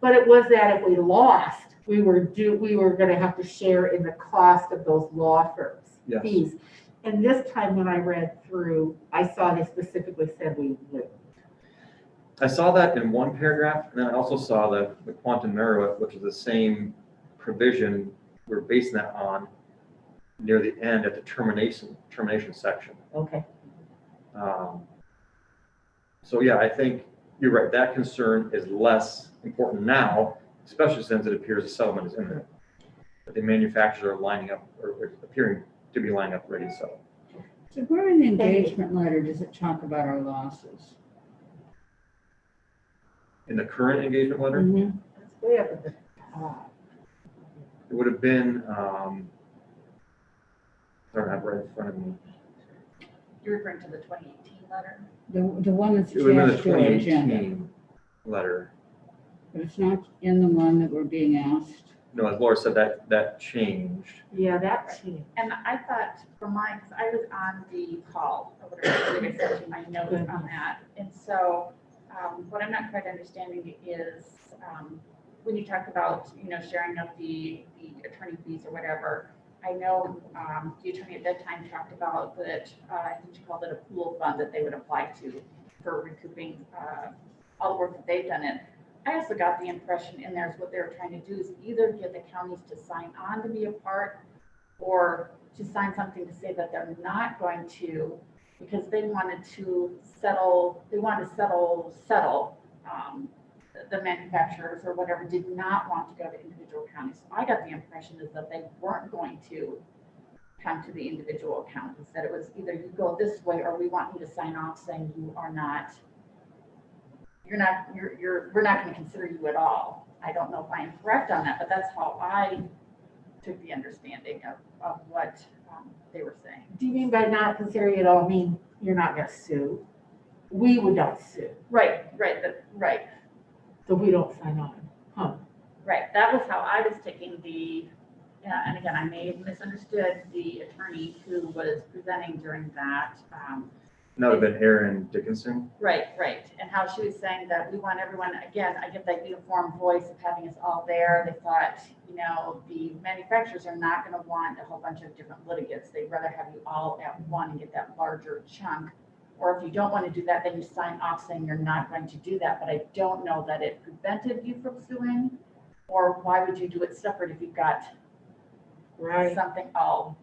Speaker 3: But it was that if we lost, we were going to have to share in the cost of those law firms'
Speaker 6: Yes.
Speaker 3: fees. And this time when I read through, I saw they specifically said we would.
Speaker 6: I saw that in one paragraph, and then I also saw the quantum merit, which is the same provision we're basing that on near the end at the termination section.
Speaker 3: Okay.
Speaker 6: So yeah, I think you're right. That concern is less important now, especially since it appears a settlement is imminent. That the manufacturers are lining up or appearing to be lining up ready to settle.
Speaker 1: So where in the engagement letter does it talk about our losses?
Speaker 6: In the current engagement letter,
Speaker 3: That's way up at the top.
Speaker 6: it would have been, I don't have it right in front of me.
Speaker 2: You're referring to the 2018 letter?
Speaker 1: The one that's
Speaker 6: It would have been the
Speaker 1: attached to our agenda,
Speaker 6: 2018 letter.
Speaker 1: but it's not in the one that we're being asked.
Speaker 6: No, as Laura said, that changed.
Speaker 3: Yeah, that changed.
Speaker 2: And I thought for mine, because I was on the call, or whatever, I sent you my notes on that. And so what I'm not quite understanding is when you talk about, sharing of the attorney fees or whatever, I know the attorney at that time talked about that, I think she called it a pool fund that they would apply to for recouping all the work that they've done in. I also got the impression in there is what they were trying to do is either get the counties to sign on to be a part or to sign something to say that they're not going to, because they wanted to settle the manufacturers or whatever did not want to go to individual counties. So I got the impression is that they weren't going to come to the individual counties, that it was either you go this way or we want you to sign off saying we're not going to consider you at all. I don't know if I am correct on that, but that's how I took the understanding of what they were saying.
Speaker 3: Do you mean by not considering it all mean you're not going to sue? We would not sue.
Speaker 2: Right.
Speaker 3: So we don't sign on.
Speaker 2: Right, that was how I was taking and again, I may have misunderstood the attorney who was presenting during that.
Speaker 6: That would have been Erin Dickinson.
Speaker 2: Right, and how she was saying that we want everyone, again, I get that uniform voice of having us all there. They thought, the manufacturers are not gonna want a whole bunch of different litigants. They'd rather have you all at one and get that larger chunk. Or if you don't want to do that, then you sign off saying you're not going to do that. But I don't know that it prevented you from suing, or why would you do it separate if you've got
Speaker 3: Right.
Speaker 2: something all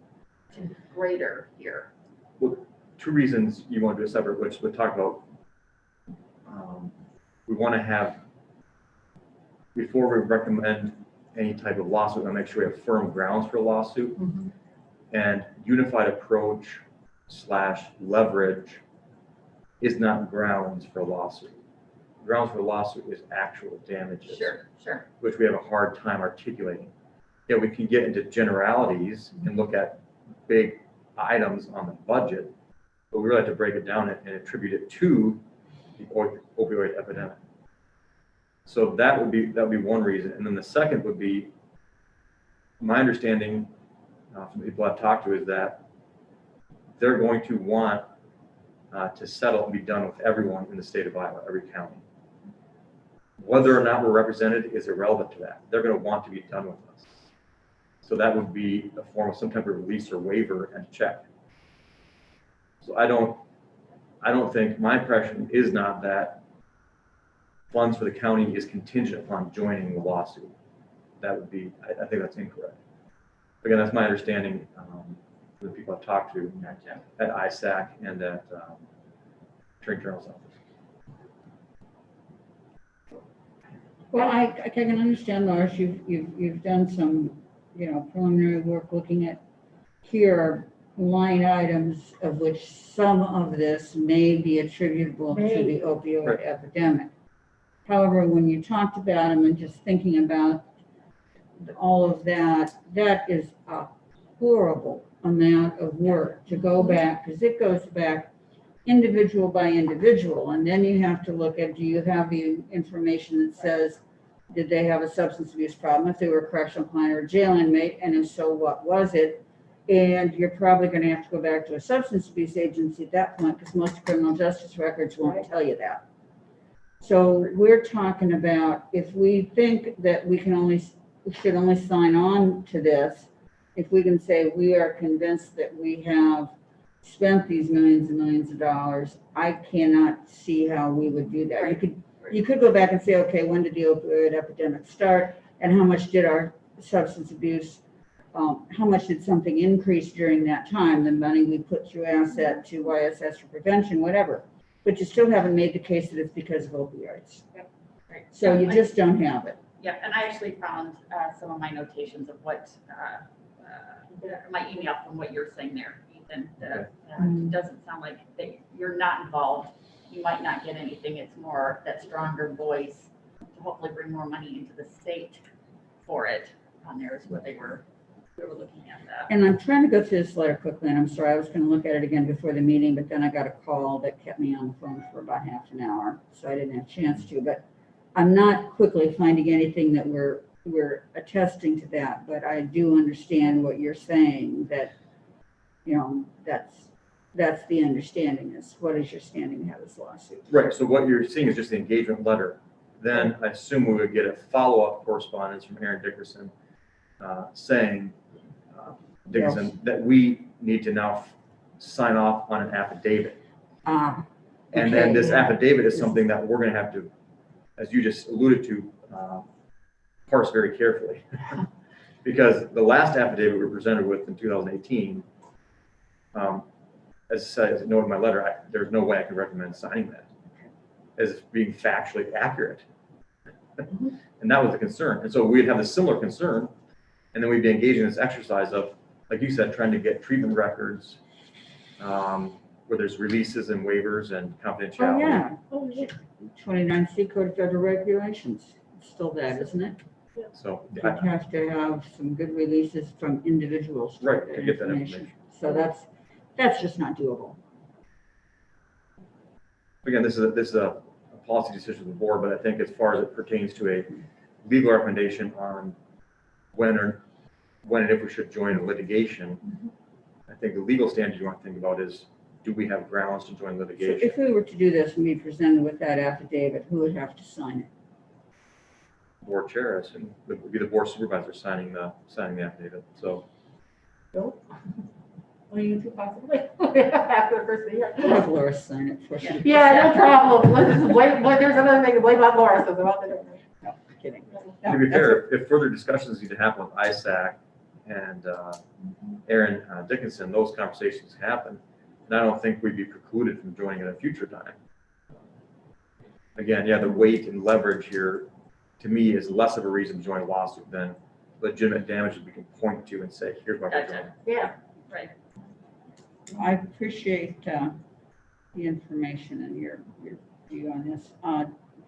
Speaker 2: greater here.
Speaker 6: Two reasons you want to do a separate, which we'll talk about. We want to have, before we recommend any type of lawsuit, we want to make sure we have firm grounds for a lawsuit.
Speaker 3: Mhm.
Speaker 6: And unified approach / leverage is not grounds for a lawsuit. Grounds for a lawsuit is actual damages.
Speaker 2: Sure.
Speaker 6: Which we have a hard time articulating. Yeah, we can get into generalities and look at big items on the budget, but we really have to break it down and attribute it to the opioid epidemic. So that would be one reason. And then the second would be, my understanding from the people I've talked to is that they're going to want to settle and be done with everyone in the state of Iowa, every county. Whether or not we're represented is irrelevant to that. They're going to want to be done with us. So that would be a form of some type of release or waiver and check. So I don't think, my impression is not that funds for the county is contingent upon joining the lawsuit. That would be, I think that's incorrect. Again, that's my understanding from the people I've talked to at ISAC and at Attorney General's office.
Speaker 1: Well, I can understand, Lars, you've done some, preliminary work looking at here are line items of which some of this may be attributable to the opioid
Speaker 6: Right.
Speaker 1: epidemic. However, when you talked about them and just thinking about all of that, that is a horrible amount of work to go back, because it goes back individual by individual, and then you have to look at, do you have the information that says, did they have a substance abuse problem, if they were a correctional client or a jail inmate, and if so, what was it? And you're probably going to have to go back to a substance abuse agency at that point, because most criminal justice records won't tell you that. So we're talking about, if we think that we should only sign on to this, if we can say we are convinced that we have spent these millions and millions of dollars, I cannot see how we would do that. You could go back and say, okay, when did the opioid epidemic start, and how much did our substance abuse, how much did something increase during that time, the money we put through asset to YSS for prevention, whatever. But you still haven't made the case that it's because of opioids.
Speaker 2: Right.
Speaker 1: So you just don't have it.
Speaker 2: Yeah, and I actually found some of my notations of what, my email from what you're saying there, Ethan. It doesn't sound like that you're not involved. You might not get anything. It's more that stronger voice to hopefully bring more money into the state for it. On there is what we were looking at that.
Speaker 1: And I'm trying to go through this letter quickly, and I'm sorry, I was going to look at it again before the meeting, but then I got a call that kept me on the phone for about half an hour, so I didn't have a chance to. But I'm not quickly finding anything that we're attesting to that, but I do understand what you're saying, that, that's the understanding is, what is your standing to have this lawsuit?
Speaker 6: Right, so what you're seeing is just the engagement letter. Then I assume we would get a follow-up correspondence from Aaron Dickerson saying, that we need to now sign off on an affidavit. And then
Speaker 1: Okay,
Speaker 6: this
Speaker 1: yeah.
Speaker 6: affidavit is something that we're gonna have to, as you just alluded to, parse very carefully. Because the last affidavit we were presented with in 2018, as I said, as I noted in my letter, there's no way I can recommend signing that as being factually accurate. And that was the concern. And so we'd have a similar concern, and then we'd be engaged in this exercise of, like you said, trying to get treatment records, where there's releases and waivers and confidentiality.
Speaker 1: Oh, yeah. 29C Code of Federal Regulations. It's still that, isn't it?
Speaker 6: So,
Speaker 1: You have to have some good releases from individuals. for
Speaker 6: right,
Speaker 1: that
Speaker 6: to get that information.
Speaker 1: So that's just not doable.
Speaker 6: Again, this is a policy decision of the board, but I think as far as it pertains to a legal recommendation on when and if we should join a litigation, I think the legal standard you want to think about is, do we have grounds to join
Speaker 1: So
Speaker 6: litigation?
Speaker 1: if we were to do this and be presented with that affidavit, who would have to sign it?
Speaker 6: Board chair, and it would be the board supervisor signing the affidavit. So
Speaker 3: Well, you two possibly, after the first of the year.
Speaker 1: We'll have Laura sign it for sure.
Speaker 3: Yeah, no problem. Let's just blame, there's another thing to blame on Laura, so about the.
Speaker 1: No, kidding.
Speaker 6: to be fair, if further discussions need to happen with ISAC and Aaron Dickinson, those conversations happen. And I don't think we'd be precluded from joining at a future time. Again, yeah, the weight and leverage here, to me, is less of a reason to join a lawsuit than legitimate damages we can point to and say, here's why we're doing it.
Speaker 3: Yeah.
Speaker 2: Right.
Speaker 1: I appreciate the information and your view on this.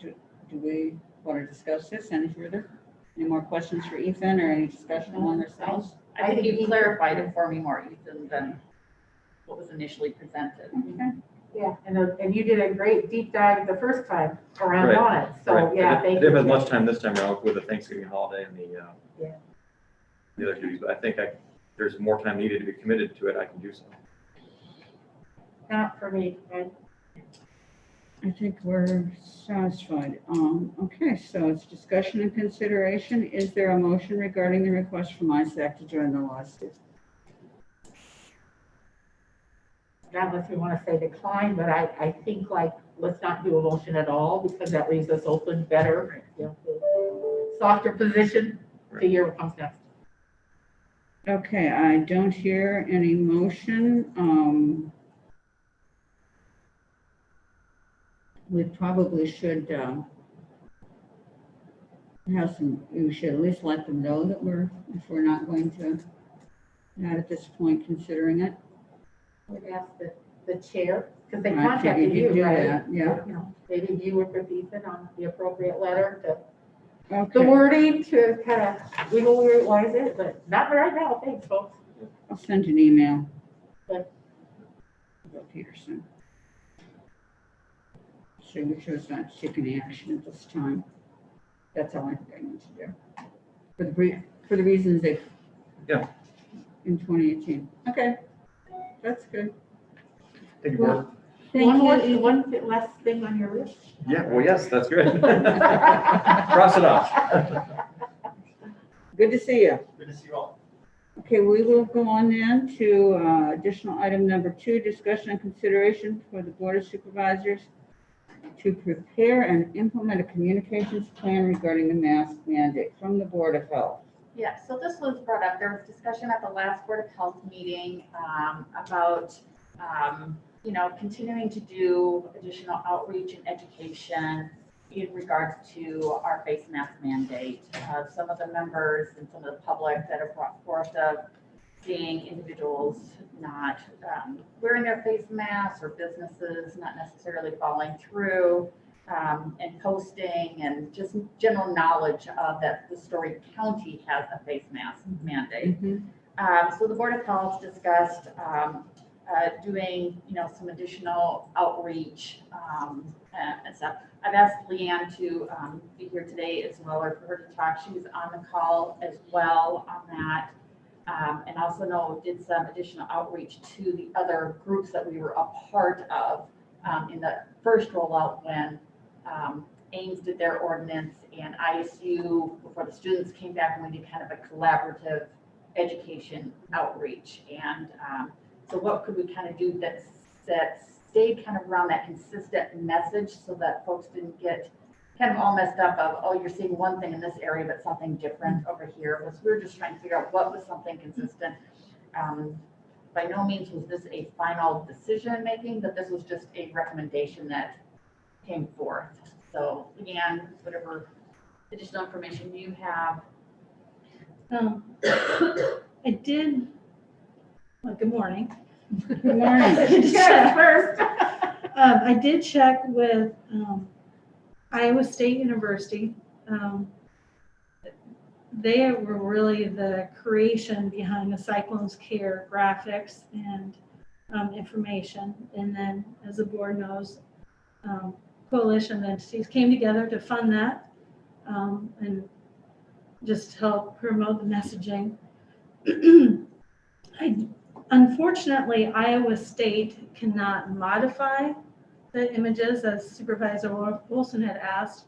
Speaker 1: Do we want to discuss this any further? Any more questions for Ethan or any discussion among ourselves?
Speaker 2: I think you clarified it for me more, Ethan, than what was initially presented.
Speaker 1: Okay.
Speaker 3: Yeah, and you did a great deep dive the first time around
Speaker 6: Right.
Speaker 3: on it, so,
Speaker 6: Right.
Speaker 3: yeah,
Speaker 6: I
Speaker 3: thank
Speaker 6: didn't
Speaker 3: you.
Speaker 6: have as much time this time around with the Thanksgiving holiday and
Speaker 3: Yeah.
Speaker 6: the other duties, but I think there's more time needed to be committed to it. I can do so.
Speaker 3: Not for me, right?
Speaker 1: I think we're satisfied. Okay, so it's discussion and consideration. Is there a motion regarding the request from ISAC to join the lawsuit?
Speaker 3: Not unless we want to say decline, but I think like, let's not do a motion at all because that leaves us open better, you know, softer position to hear what comes next.
Speaker 1: Okay, I don't hear any motion. We probably should we should at least let them know that if we're not going to, not at this point considering it.
Speaker 3: I would ask the chair, because they
Speaker 1: I
Speaker 3: contacted
Speaker 1: figured you'd
Speaker 3: you,
Speaker 1: do
Speaker 3: right?
Speaker 1: that, yeah.
Speaker 3: You know, maybe you work with Ethan on the appropriate letter to, the
Speaker 1: Okay,
Speaker 3: wording to kind of legalize it, but not right now, thanks, folks.
Speaker 1: I'll send an email.
Speaker 3: Okay.
Speaker 1: Bill Peterson. So we chose not to take any action at this time. That's all I think I need to do. For the reasons they.
Speaker 6: Yeah.
Speaker 1: In 2018. Okay, that's good.
Speaker 6: Thank you, Board.
Speaker 1: Thank you.
Speaker 3: One last thing on your list.
Speaker 6: Yeah, well, yes, that's good. Cross it off.
Speaker 1: Good to see you.
Speaker 6: Good to see you all.
Speaker 1: Okay, we will go on then to additional item number 2, discussion and consideration for the Board of Supervisors to prepare and implement a communications plan regarding the mask mandate from the Board of Health.
Speaker 2: Yeah, so this was brought up, there was discussion at the last Board of Health meeting about, you know, continuing to do additional outreach and education in regards to our face mask mandate. Some of the members and some of the public that have brought forth of seeing individuals not wearing their face masks or businesses not necessarily following through and posting and just general knowledge of that the Story County has a face mask mandate. So the Board of Health discussed doing, you know, some additional outreach and stuff. I've asked Leanne to be here today as well, or for her to talk. She was on the call as well on that. And also did some additional outreach to the other groups that we were a part of in the first rollout when Ames did their ordinance and ISU, before the students came back, and we did kind of a collaborative education outreach. And so what could we kind of do that stayed kind of around that consistent message so that folks didn't get kind of all messed up of, oh, you're seeing one thing in this area, but something different over here. Was we were just trying to figure out what was something consistent. By no means was this a final decision making, but this was just a recommendation that came forth. So again, whatever additional information you have.
Speaker 7: I did, well, good morning.
Speaker 1: Good morning.
Speaker 3: Check first.
Speaker 7: I did check with Iowa State University. They were really the creation behind the Cyclones Care graphics and information. And then, as the board knows, coalition entities came together to fund that and just help promote the messaging. Unfortunately, Iowa State cannot modify the images as Supervisor Wilson had asked.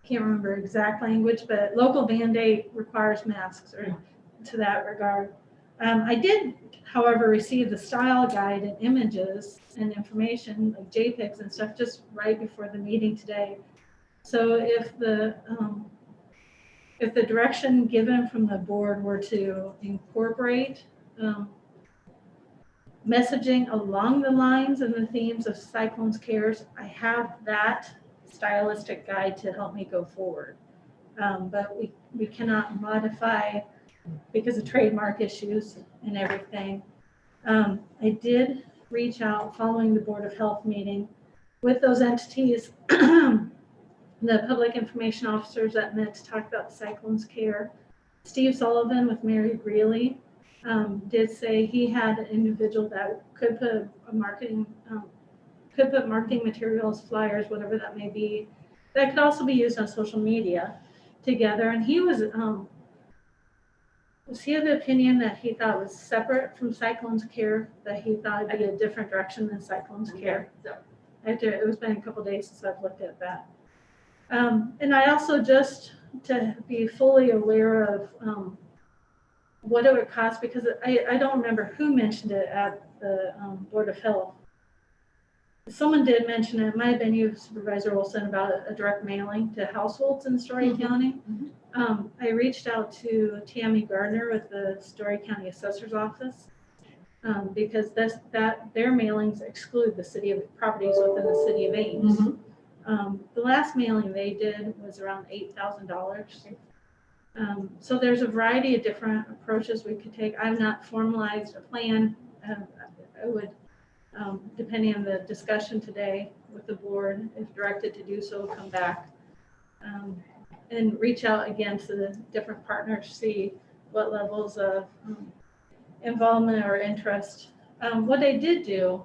Speaker 7: Can't remember exact language, but local mandate requires masks or to that regard. I did, however, receive the style guide and images and information like JPEGs and stuff just right before the meeting today. So if if the direction given from the board were to incorporate messaging along the lines and the themes of Cyclones Cares, I have that stylistic guide to help me go forward. But we cannot modify because of trademark issues and everything. I did reach out following the Board of Health meeting with those entities, the public information officers that met to talk about Cyclones Care. Steve Sullivan with Mary Greeley did say he had an individual that could put marketing materials, flyers, whatever that may be, that could also be used on social media together. And he was he of the opinion that he thought was separate from Cyclones Care, that he thought it'd be a different direction than Cyclones Care.
Speaker 2: So,
Speaker 7: It was been a couple days since I've looked at that. And I also, just to be fully aware of what it would cost, because I don't remember who mentioned it at the Board of Health. Someone did mention it, might have been you, Supervisor Olson, about a direct mailing to households in Story County. I reached out to Tammy Gardner with the Story County Assessor's Office because their mailings exclude the city of properties within the city of Ames. The last mailing they did was around $8,000. So there's a variety of different approaches we could take. I've not formalized a plan. I would, depending on the discussion today with the board, if directed to do so, come back and reach out again to the different partners, see what levels of involvement or interest. What I did do,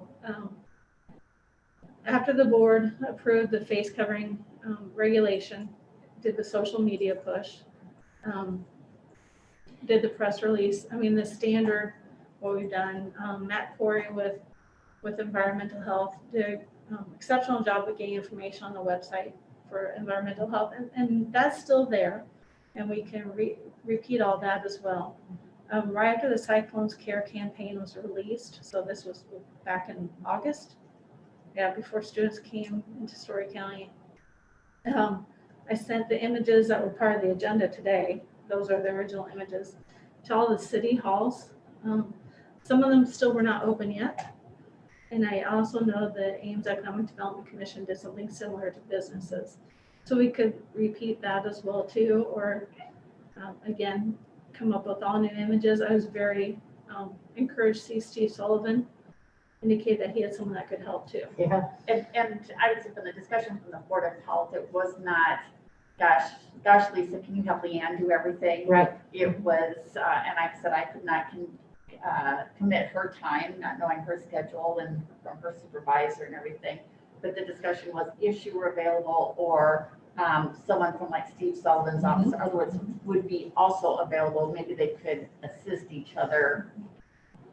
Speaker 7: after the board approved the face covering regulation, did the social media push, did the press release. I mean, the standard, what we've done. Matt Corey with environmental health did exceptional job with getting information on the website for environmental health, and that's still there, and we can repeat all that as well. Right after the Cyclones Care campaign was released, so this was back in August, before students came into Story County, I sent the images that were part of the agenda today. Those are the original images to all the city halls. Some of them still were not open yet. And I also know that Ames Economic Development Commission did something similar to businesses. So we could repeat that as well too, or again, come up with all new images. I was very encouraged to see Steve Sullivan indicate that he had someone that could help too.
Speaker 3: Yeah.
Speaker 2: and I would say from the discussion from the Board of Health, it was not, gosh, Lisa, can you help Leanne do everything?
Speaker 3: Right.
Speaker 2: It was, and I said I could not commit her time, not knowing her schedule and from her supervisor and everything. But the discussion was if she were available, or someone from like Steve Sullivan's office, in other words, would be also available. Maybe they could assist each other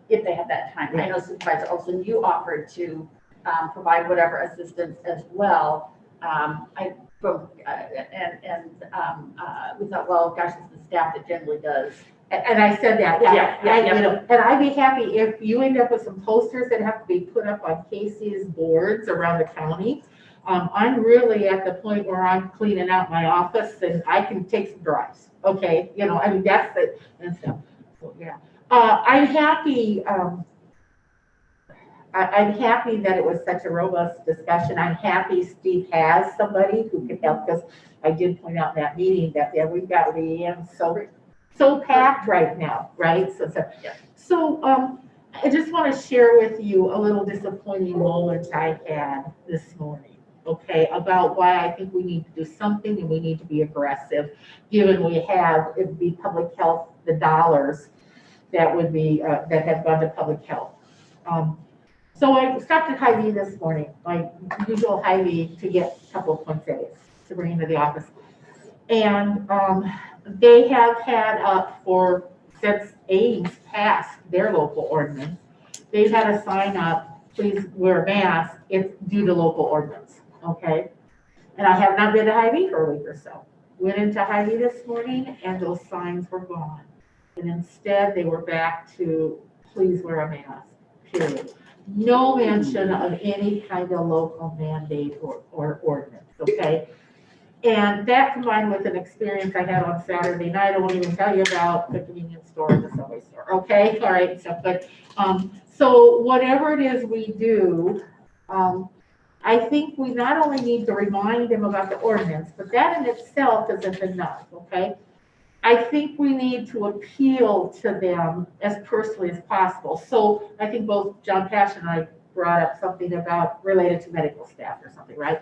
Speaker 2: if they had that time. I know Supervisor Olson, you offered to provide whatever assistance as well. We thought, well, gosh, it's the staff that generally does.
Speaker 3: And I said that, you know, and I'd be happy if you end up with some posters that have to be put up on Casey's boards around the county. I'm really at the point where I'm cleaning out my office and I can take some drives. Okay, you know, I mean, that's it and stuff. So, yeah. I'm happy. I'm happy that it was such a robust discussion. I'm happy Steve has somebody who can help, because I did point out in that meeting that we've got Leanne so packed right now, right? So I just want to share with you a little disappointing moment I had this morning, okay, about why I think we need to do something and we need to be aggressive, given we have, it would be public health, the dollars that would be, that have gone to public health. So I stopped at Hy-Vee this morning, my usual Hy-Vee, to get a couple of poinsettias to bring into the office. And they have had up since Ames passed their local ordinance, they've had a sign up, please wear a mask, it's due to local ordinance, okay? And I have not been to Hy-Vee for a week or so. Went into Hy-Vee this morning and those signs were gone. And instead they were back to please wear a mask, period. No mention of any kind of local mandate or ordinance, okay? And that combined with an experience I had on Saturday night, I won't even tell you about the convenience store and the Subway store, okay? All right, so, so whatever it is we do, I think we not only need to remind them about the ordinance, but that in itself isn't enough, okay? I think we need to appeal to them as personally as possible. So I think both John Pash and I brought up something about related to medical staff or something, right?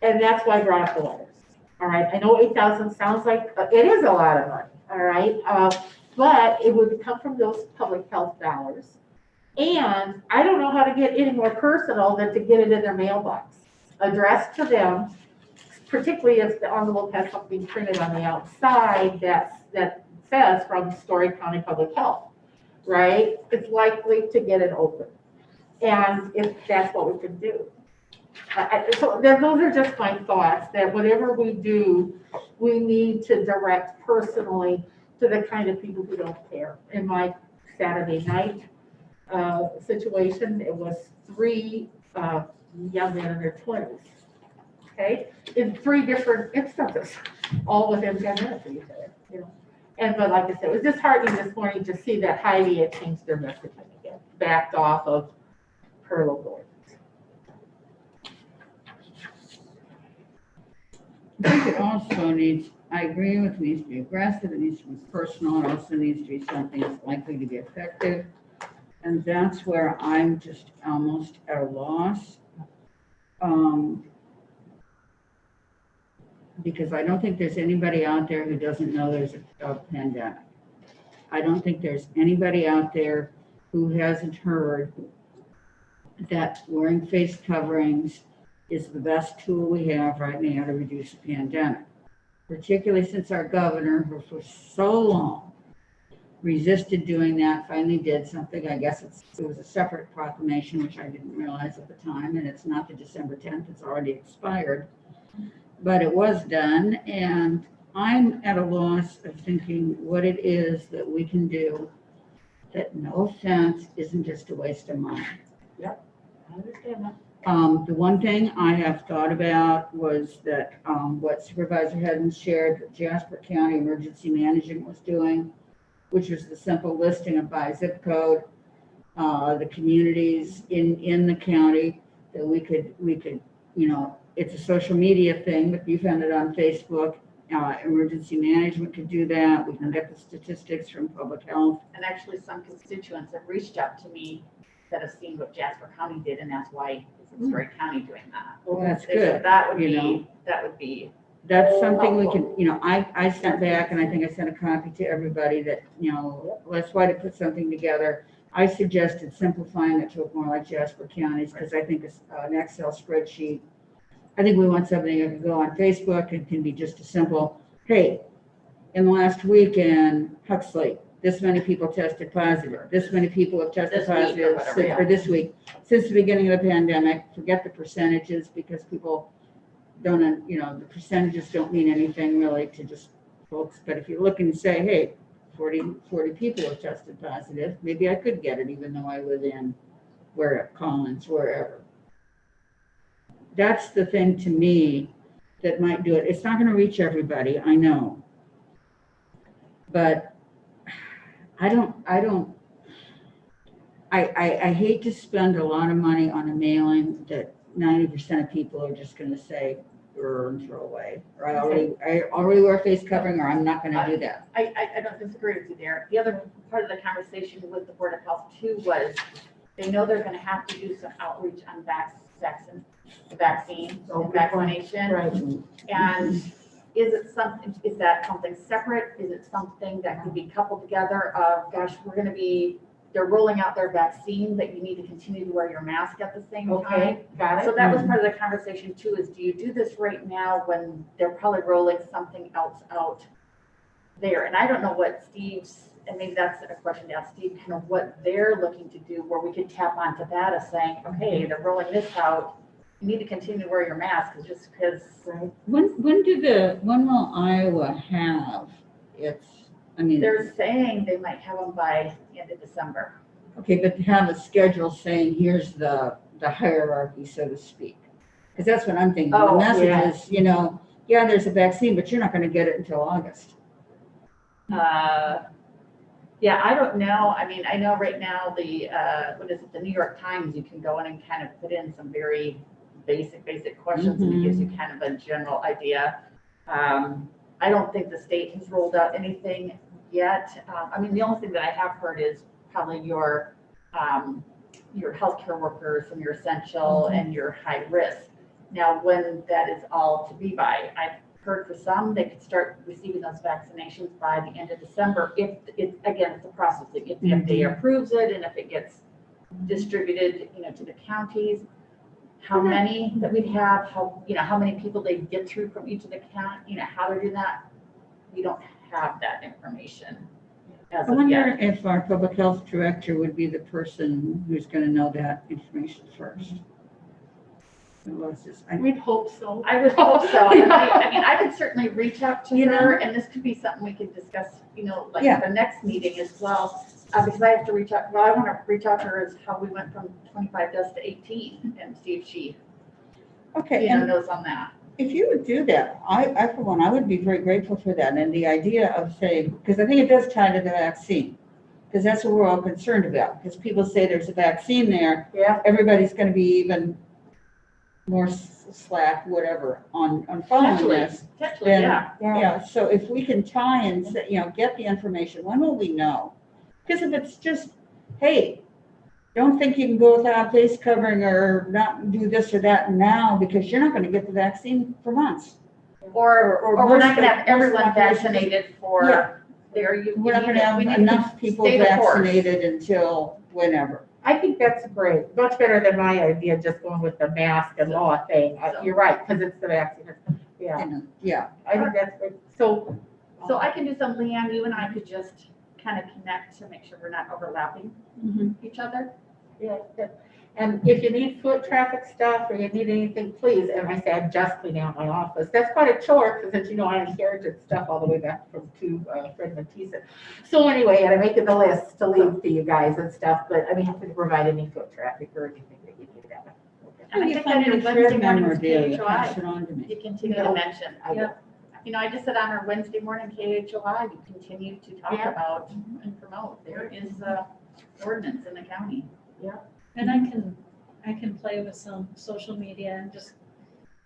Speaker 3: And that's why I brought up the letters. All right, I know 8,000 sounds like, it is a lot of money, all right? But it would come from those public health dollars. And I don't know how to get any more personal than to get it in their mailbox, addressed to them, particularly if the envelope has something printed on the outside that says from Story County Public Health, right? It's likely to get it open. And if that's what we can do. So those are just my thoughts, that whatever we do, we need to direct personally to the kind of people who don't care. In my Saturday night situation, it was 3 young men in their 20s, okay? In 3 different instances, all within 10 minutes of each other, you know? And, but like I said, it was disheartening this morning to see that Heidi had changed their messaging again, backed off of her local ordinance.
Speaker 1: I think it also needs, I agree with, it needs to be aggressive, it needs to be personal, it also needs to be something that's likely to be effective. And that's where I'm just almost at a loss. Because I don't think there's anybody out there who doesn't know there's a pandemic. I don't think there's anybody out there who hasn't heard that wearing face coverings is the best tool we have right now to reduce the pandemic. Particularly since our governor, who for so long resisted doing that, finally did something. I guess it was a separate proclamation, which I didn't realize at the time, and it's not the December 10th, it's already expired. But it was done, and I'm at a loss of thinking what it is that we can do that, no offense, isn't just a waste of money.
Speaker 3: Yep, I understand that.
Speaker 1: The one thing I have thought about was that what Supervisor hadn't shared that Jasper County Emergency Management was doing, which was the simple listing of by zip code, the communities in the county that we could, you know, it's a social media thing, but you found it on Facebook. Emergency management could do that. We can get the statistics from public health.
Speaker 2: And actually, some constituents have reached out to me that have seen what Jasper County did, and that's why it's Story County doing that.
Speaker 1: Well, that's
Speaker 2: They said
Speaker 1: good.
Speaker 2: that would
Speaker 1: you
Speaker 2: be,
Speaker 1: know.
Speaker 2: that would be,
Speaker 1: That's something we can, you know, I sent back, and I think I sent a copy to everybody that, you know, let's try to put something together. I suggested simplifying it to look more like Jasper County's, because I think an Excel spreadsheet, I think we want something that can go on Facebook and can be just a simple, hey, in the last weekend, Huxley, this many people tested positive, this many people have tested
Speaker 2: This week or
Speaker 1: positive,
Speaker 2: whatever,
Speaker 1: or this week, since the beginning of the pandemic. Forget the percentages, because people don't, you know, the percentages don't mean anything really to just folks. But if you look and say, hey, 40 people have tested positive, maybe I could get it even though I live in Collins, wherever. That's the thing to me that might do it. It's not going to reach everybody, I know. But I hate to spend a lot of money on a mailing that 90% of people are just going to say, and throw away. Or I already wear face covering, or I'm not going to do that.
Speaker 2: I don't disagree with you there. The other part of the conversation with the Board of Health too was they know they're gonna have to do some outreach on vaccine and vaccination.
Speaker 3: Right.
Speaker 2: And is that something separate? Is it something that can be coupled together of, gosh, they're rolling out their vaccine, but you need to continue to wear your mask at the same time?
Speaker 3: Okay, got it.
Speaker 2: So that was part of the conversation too, is do you do this right now when they're probably rolling something else out there? And I don't know what Steve's, and maybe that's a question to ask Steve, kind of what they're looking to do, where we could tap onto that as saying, okay, they're rolling this out, you need to continue to wear your mask, just because.
Speaker 1: When will Iowa have its,
Speaker 2: They're saying they might have them by the end of December.
Speaker 1: okay, but to have a schedule saying, here's the hierarchy, so to speak. Because that's what I'm thinking. The
Speaker 3: Oh,
Speaker 1: message
Speaker 3: yeah.
Speaker 1: is, you know, yeah, there's a vaccine, but you're not gonna get it until August.
Speaker 2: Yeah, I don't know. I mean, I know right now the, what is it, the New York Times, you can go in and kind of put in some very basic questions and it gives you kind of a general idea. I don't think the state has rolled out anything yet. I mean, the only thing that I have heard is probably your healthcare workers and your essential and your high risk. Now, when that is all to be by, I've heard for some, they could start receiving those vaccinations by the end of December if it's, again, it's a processing. If the FDA approves it and if it gets distributed, to the counties, how many that we'd have, how many people they get through from each of the county, how to do that. We don't have that information as
Speaker 1: I
Speaker 2: of
Speaker 1: wonder
Speaker 2: yet.
Speaker 1: if our public health director would be the person who's gonna know that information first.
Speaker 3: We'd hope so.
Speaker 2: I would hope so. I mean, I could certainly reach out to
Speaker 1: You
Speaker 2: her, and this could be something we could discuss, like
Speaker 1: Yeah.
Speaker 2: the next meeting as well. Because I have to reach out, I want to reach out to her as how we went from 25 deaths to 18 and see if she,
Speaker 1: Okay, and
Speaker 2: knows on that.
Speaker 1: if you would do that, I for one, I would be very grateful for that. And the idea of saying, because I think it does tie to the vaccine, because that's what we're all concerned about. Because people say there's a vaccine there,
Speaker 3: Yeah.
Speaker 1: everybody's going to be even more slack, whatever, on following this.
Speaker 2: Potentially,
Speaker 1: Then,
Speaker 2: yeah.
Speaker 1: yeah, so if we can tie and say, get the information, when will we know? Because if it's just, hey, don't think you can go without face covering or not do this or that now because you're not going to get the vaccine for months.
Speaker 2: Or we're
Speaker 1: most
Speaker 2: not going to
Speaker 1: of-
Speaker 2: have everyone
Speaker 1: most populations-
Speaker 2: vaccinated
Speaker 1: Yeah.
Speaker 2: for
Speaker 1: We're not going to have
Speaker 2: we need
Speaker 1: enough people
Speaker 2: stay the course.
Speaker 1: vaccinated until whenever.
Speaker 3: I think that's great, much better than my idea, just going with the mask and law thing. You're right, because it's the vaccine. Yeah,
Speaker 1: Yeah,
Speaker 3: I think that's good. So
Speaker 2: I can do some, Leanne, you and I could just kind of connect to make sure we're not overlapping each other.
Speaker 3: yeah, and if you need foot traffic stuff or you need anything, please, and I said, just clean out my office. That's quite a chore, because as you know, I inherited stuff all the way back from Fred Matisse. So anyway, and I'm making the list to leave to you guys and stuff, but I mean, happy to provide any foot traffic or anything that you need.
Speaker 2: And I
Speaker 1: you
Speaker 2: think
Speaker 1: find
Speaker 2: on your
Speaker 1: any
Speaker 2: Wednesday
Speaker 1: Fred
Speaker 2: morning's
Speaker 1: memorabilia,
Speaker 2: KHOI,
Speaker 1: pass it on to me.
Speaker 2: you continue to mention.
Speaker 3: Yeah.
Speaker 2: I just said on our Wednesday morning KHOI, we continue to talk
Speaker 3: Yeah.
Speaker 2: about and promote. There is a ordinance in the county.
Speaker 7: And I can play with some social media and just,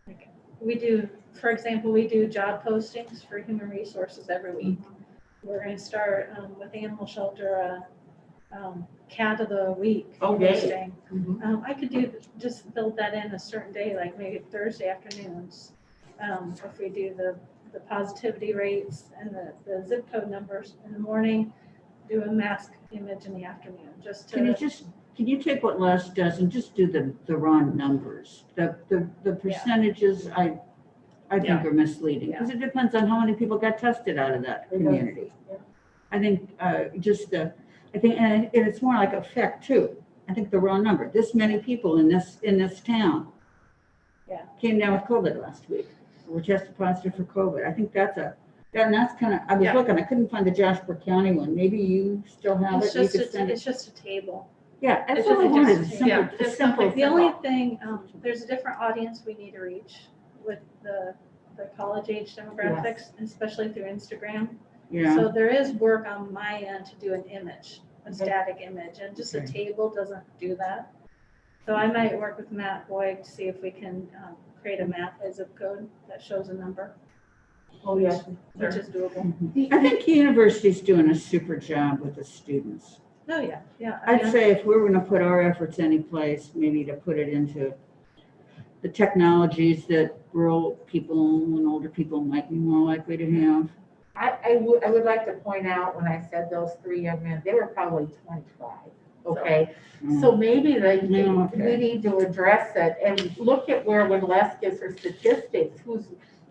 Speaker 7: like, we do, for example, we do job postings for human resources every week. We're gonna start with animal shelter, cat of the week
Speaker 3: Okay.
Speaker 7: posting.
Speaker 3: Mhm.
Speaker 7: I could just build that in a certain day, like maybe Thursday afternoons. If we do the positivity rates and the zip code numbers in the morning, do a mask image in the afternoon, just to.
Speaker 1: Can you take what Les does and just do the raw numbers? The percentages, I think are misleading, because it depends on how many people got tested out of that community.
Speaker 3: Yeah.
Speaker 1: I think and it's more like effect too. I think the raw number, this many people in this town came down with COVID last week, were tested positive for COVID. I think that's kind of, I was looking, I couldn't find the Jasper County one. Maybe you still have it.
Speaker 7: It's just a table.
Speaker 1: Yeah, that's
Speaker 2: It's
Speaker 1: all I
Speaker 2: just-
Speaker 1: wanted,
Speaker 2: just-
Speaker 1: simple,
Speaker 2: yeah,
Speaker 1: just
Speaker 2: just
Speaker 1: simple.
Speaker 2: something
Speaker 7: The only thing, there's a different audience we need to reach with the college age demographics, especially through Instagram.
Speaker 1: Yeah,
Speaker 7: So there is work on my end to do an image, a static image, and just a
Speaker 1: Okay.
Speaker 7: table doesn't do that. So I might work with Matt Boyd to see if we can create a map, a zip code that shows a number,
Speaker 3: Oh, yeah.
Speaker 7: which is doable.
Speaker 1: I think the university's doing a super job with the students.
Speaker 7: Oh, yeah, yeah. I
Speaker 1: I'd
Speaker 7: mean,
Speaker 1: say if we were gonna put our efforts any place, maybe to put it into the technologies that rural people and older people might be more likely to have.
Speaker 3: I would like to point out, when I said those three young men, they were probably 25, okay? So maybe
Speaker 1: Yeah, okay.
Speaker 3: we need to address it and look at where, when Les gives her statistics,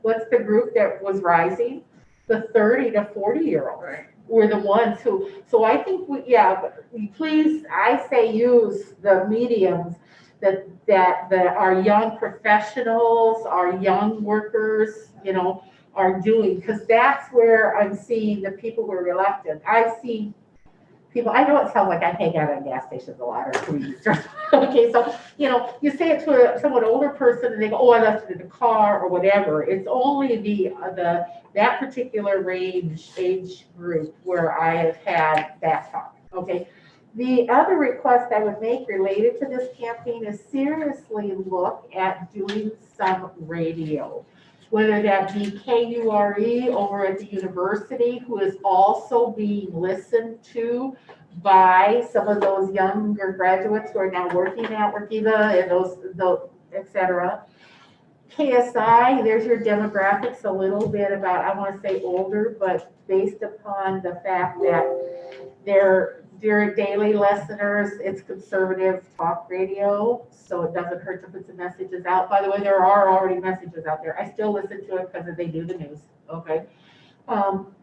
Speaker 3: what's the group that was rising? The 30 to 40-year-olds were the ones who, so I think, but please, I say use the mediums that our young professionals, our young workers, are doing, because that's where I'm seeing the people who are reluctant. I've seen people, I know it sounds like I hang out at gas stations a lot or convenience stores. Okay, so, you know, you say it to a somewhat older person and they go, oh, I left it in the car or whatever. It's only that particular age group where I have had that talk, okay? The other request I would make related to this campaign is seriously look at doing some radio, whether that be KURE over at the university, who is also being listened to by some of those younger graduates who are now working at Workiva and those, et cetera. KSI, there's your demographics a little bit about, I want to say older, but based upon the fact that they're daily listeners, it's conservative talk radio, so it doesn't hurt to put some messages out. By the way, there are already messages out there. I still listen to it because they do the news, okay?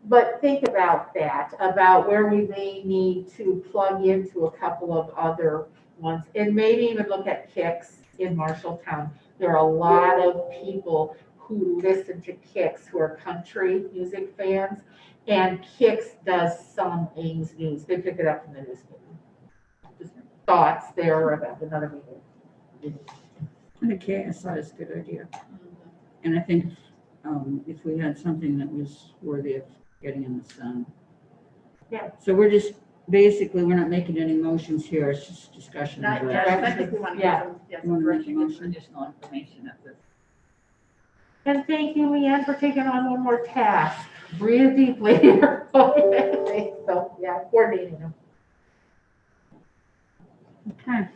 Speaker 3: But think about that, about where we may need to plug into a couple of other ones, and maybe even look at Kicks in Marshalltown. There are a lot of people who listen to Kicks who are country music fans, and Kicks does some Ames news. They pick it up from the newspaper. Just thoughts there about another meeting.
Speaker 1: I think KSI is a good idea. And I think if we had something that was worthy of getting in the sun.
Speaker 3: Yeah.
Speaker 1: So we're just, basically, we're not making any motions here, it's just discussion.
Speaker 2: Not
Speaker 1: but-
Speaker 2: yet, I think we want to
Speaker 3: Yeah.
Speaker 2: get
Speaker 1: You wanna make a
Speaker 2: some
Speaker 1: motion?
Speaker 5: Additional information at this.
Speaker 3: And thank you, Leanne, for taking on one more task. Breathe deeply here. Okay, so, yeah, coordinating them.
Speaker 1: Okay.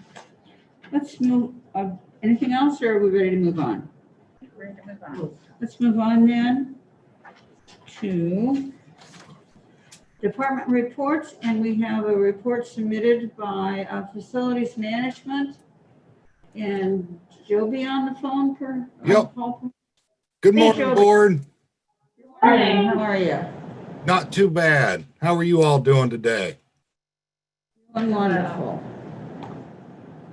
Speaker 1: Let's move, anything else, or are we ready to move on?
Speaker 5: Ready to move on.
Speaker 1: Let's move on then to department reports, and we have a report submitted by Facilities Management. And Joby on the phone for?
Speaker 8: Yep.
Speaker 1: Call?
Speaker 8: Good
Speaker 1: Hey,
Speaker 8: morning,
Speaker 1: Joey.
Speaker 8: board.
Speaker 1: Morning, how are you?
Speaker 8: Not too bad. How are you all doing today?
Speaker 1: Doing wonderful.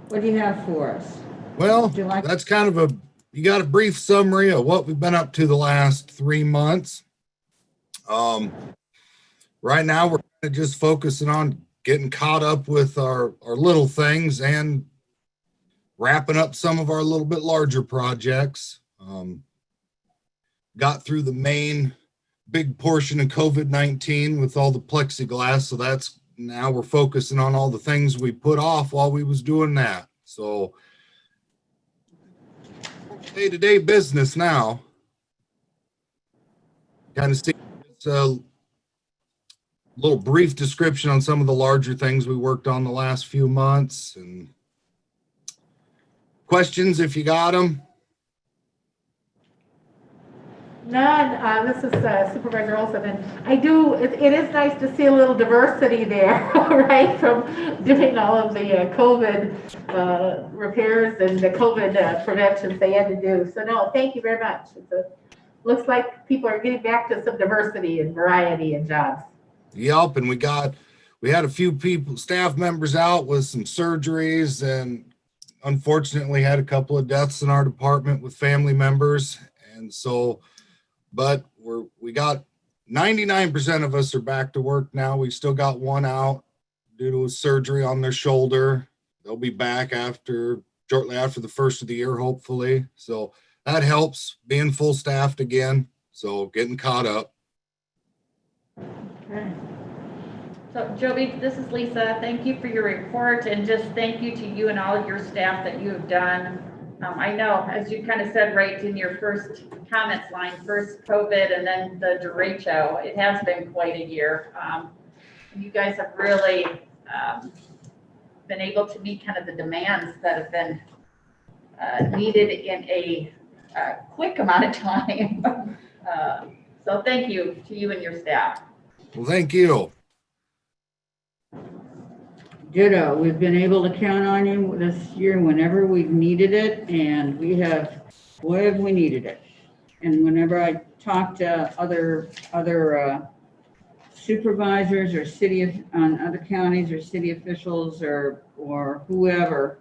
Speaker 1: What do you have for us?
Speaker 8: Well,
Speaker 1: Would you like-
Speaker 8: that's kind of you got a brief summary of what we've been up to the last 3 months. Right now, we're kind of just focusing on getting caught up with our little things and wrapping up some of our little bit larger projects. Got through the main big portion of COVID-19 with all the plexiglass. So that's now we're focusing on all the things we put off while we was doing that. So day-to-day business now. Kind of see it's a little brief description on some of the larger things we worked on the last few months, and questions if you got them.
Speaker 3: None. This is Supervisor Olson, and it is nice to see a little diversity there, right, from doing all of the COVID repairs and the COVID preventions they had to do. So no, thank you very much. Looks like people are getting back to some diversity and variety in jobs.
Speaker 8: Yep, and we had a few staff members out with some surgeries, and unfortunately had a couple of deaths in our department with family members. And so, but we got 99% of us are back to work now. We still got one out due to a surgery on their shoulder. They'll be back shortly after the first of the year, hopefully. So that helps being full staffed again. So getting caught up.
Speaker 1: Okay.
Speaker 2: So Joby, this is Lisa. Thank you for your report, and just thank you to you and all of your staff that you have done. I know, as you kind of said right in your first comments line, first COVID and then the derecho, it has been quite a year. You guys have really been able to meet kind of the demands that have been needed in a quick amount of time. So thank you to you and your staff.
Speaker 8: Well, thank you.
Speaker 1: Ditto. We've been able to count on you this year whenever we've needed it, and boy, have we needed it. And whenever I talk to other supervisors or on other counties or city officials or whoever,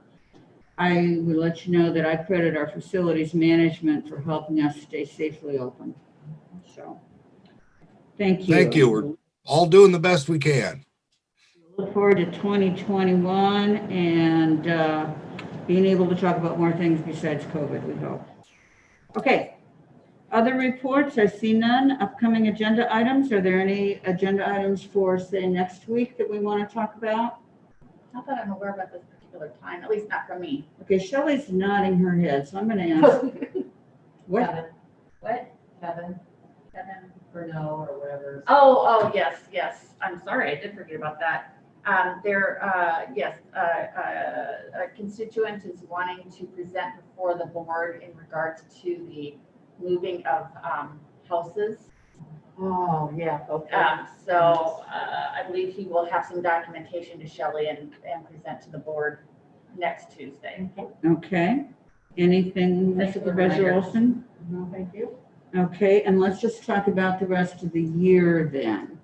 Speaker 1: I would let you know that I credit our facilities management for helping us stay safely open. So, thank you.
Speaker 8: Thank you. We're all doing the best we can.
Speaker 1: Look forward to 2021 and being able to talk about more things besides COVID, we hope. Okay. Other reports, I see none. Upcoming agenda items. Are there any agenda items for, say, next week that we want to talk about?
Speaker 2: Not that I'm aware about this particular time, at least not from me.
Speaker 1: Okay, Shelley's nodding her head, so I'm going to ask. What?
Speaker 3: Kevin,
Speaker 2: What?
Speaker 3: Kevin,
Speaker 2: Kevin?
Speaker 3: Bruno, or whatever.
Speaker 2: Oh, yes. I'm sorry, I did forget about that. A constituent is wanting to present before the board in regards to the moving of houses.
Speaker 3: Oh, yeah, okay.
Speaker 2: I believe he will have some documentation to Shelley and present to the board next Tuesday.
Speaker 1: Okay. Anything,
Speaker 3: Thanks for the
Speaker 1: Supervisor
Speaker 3: reminder.
Speaker 1: Olson?
Speaker 3: No, thank you.
Speaker 1: Okay, and let's just talk about the rest of the year then.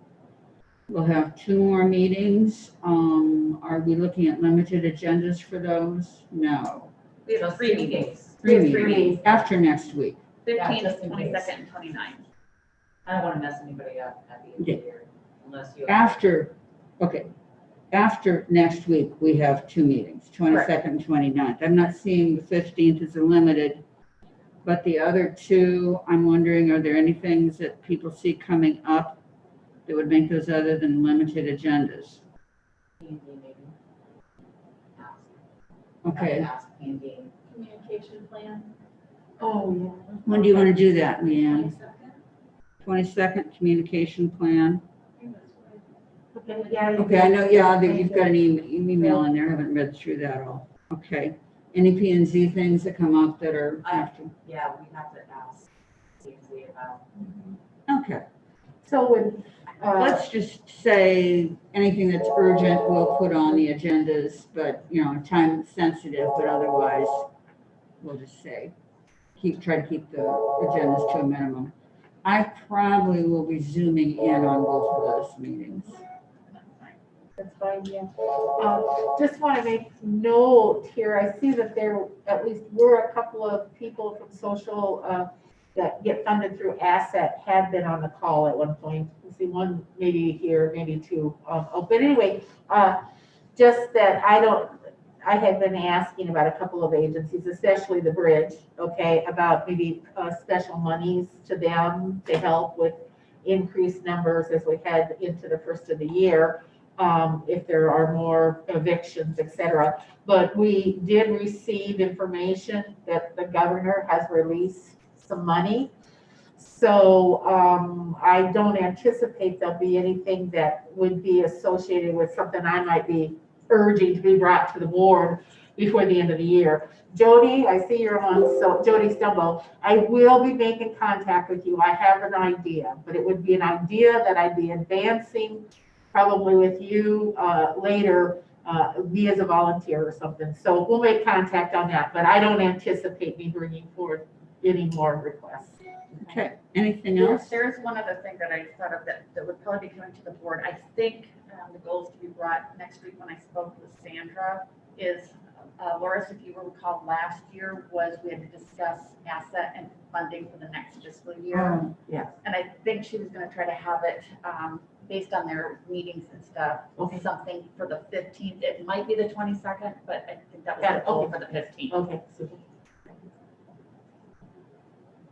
Speaker 1: We'll have 2 more meetings. Are we looking at limited agendas for those? No.
Speaker 2: We have 3 meetings,
Speaker 1: 3
Speaker 3: Yes, 3
Speaker 1: meetings
Speaker 3: meetings.
Speaker 1: after next week.
Speaker 2: 15th,
Speaker 3: just in case.
Speaker 2: 22nd, and 29th.
Speaker 9: I don't want to mess anybody up at the end of the year unless you.
Speaker 1: After next week, we have 2 meetings, 22nd and 29th. I'm not seeing the 15th as a limited, but the other 2, I'm wondering, are there any things that people see coming up that would make those other than limited agendas?
Speaker 9: P&D maybe. Ask.
Speaker 1: Okay,
Speaker 9: Ask P&D.
Speaker 7: Communication plan.
Speaker 3: Oh, yeah.
Speaker 1: when do you want to do that, Leanne? 22nd, communication plan.
Speaker 3: Okay, yeah.
Speaker 1: Okay, I know, yeah, that you've got an email in there, I haven't read through that all. Okay. Any P and Z things that come up that are after?
Speaker 9: Yeah, we have to ask P&D about.
Speaker 1: Okay,
Speaker 3: So when,
Speaker 1: let's just say anything that's urgent, we'll put on the agendas, but, time sensitive, but otherwise, we'll just say, try to keep the agendas to a minimum. I probably will be zooming in on both of those meetings.
Speaker 3: that's fine, yeah. Just want to make note here, I see that there at least were a couple of people from social, that get funded through asset had been on the call at one point. You see one maybe here, maybe 2. But anyway, just that I had been asking about a couple of agencies, especially the bridge, okay, about maybe special monies to them to help with increased numbers as we head into the first of the year, if there are more evictions, et cetera. But we did receive information that the governor has released some money. So I don't anticipate there'll be anything that would be associated with something I might be urging to be brought to the board before the end of the year. Jody, I see you're on, so Jody Stumbo, I will be making contact with you. I have an idea, but it would be an idea that I'd be advancing probably with you later, be as a volunteer or something. So we'll make contact on that, but I don't anticipate me bringing forward any more requests.
Speaker 1: Okay, anything else?
Speaker 2: There is one other thing that I thought of that would probably be coming to the board. I think the goal is to be brought next week when I spoke with Sandra is, Loris, if you recall last year, was we had to discuss asset and funding for the next fiscal year.
Speaker 3: Yeah.
Speaker 2: And I think she was going to try to have it based on their meetings and stuff,
Speaker 3: Okay.
Speaker 2: something for the 15th. It might be the 22nd, but I think that was
Speaker 3: Got
Speaker 2: the
Speaker 3: it.
Speaker 2: goal
Speaker 3: Okay.
Speaker 2: for the 15th.
Speaker 3: Okay, super.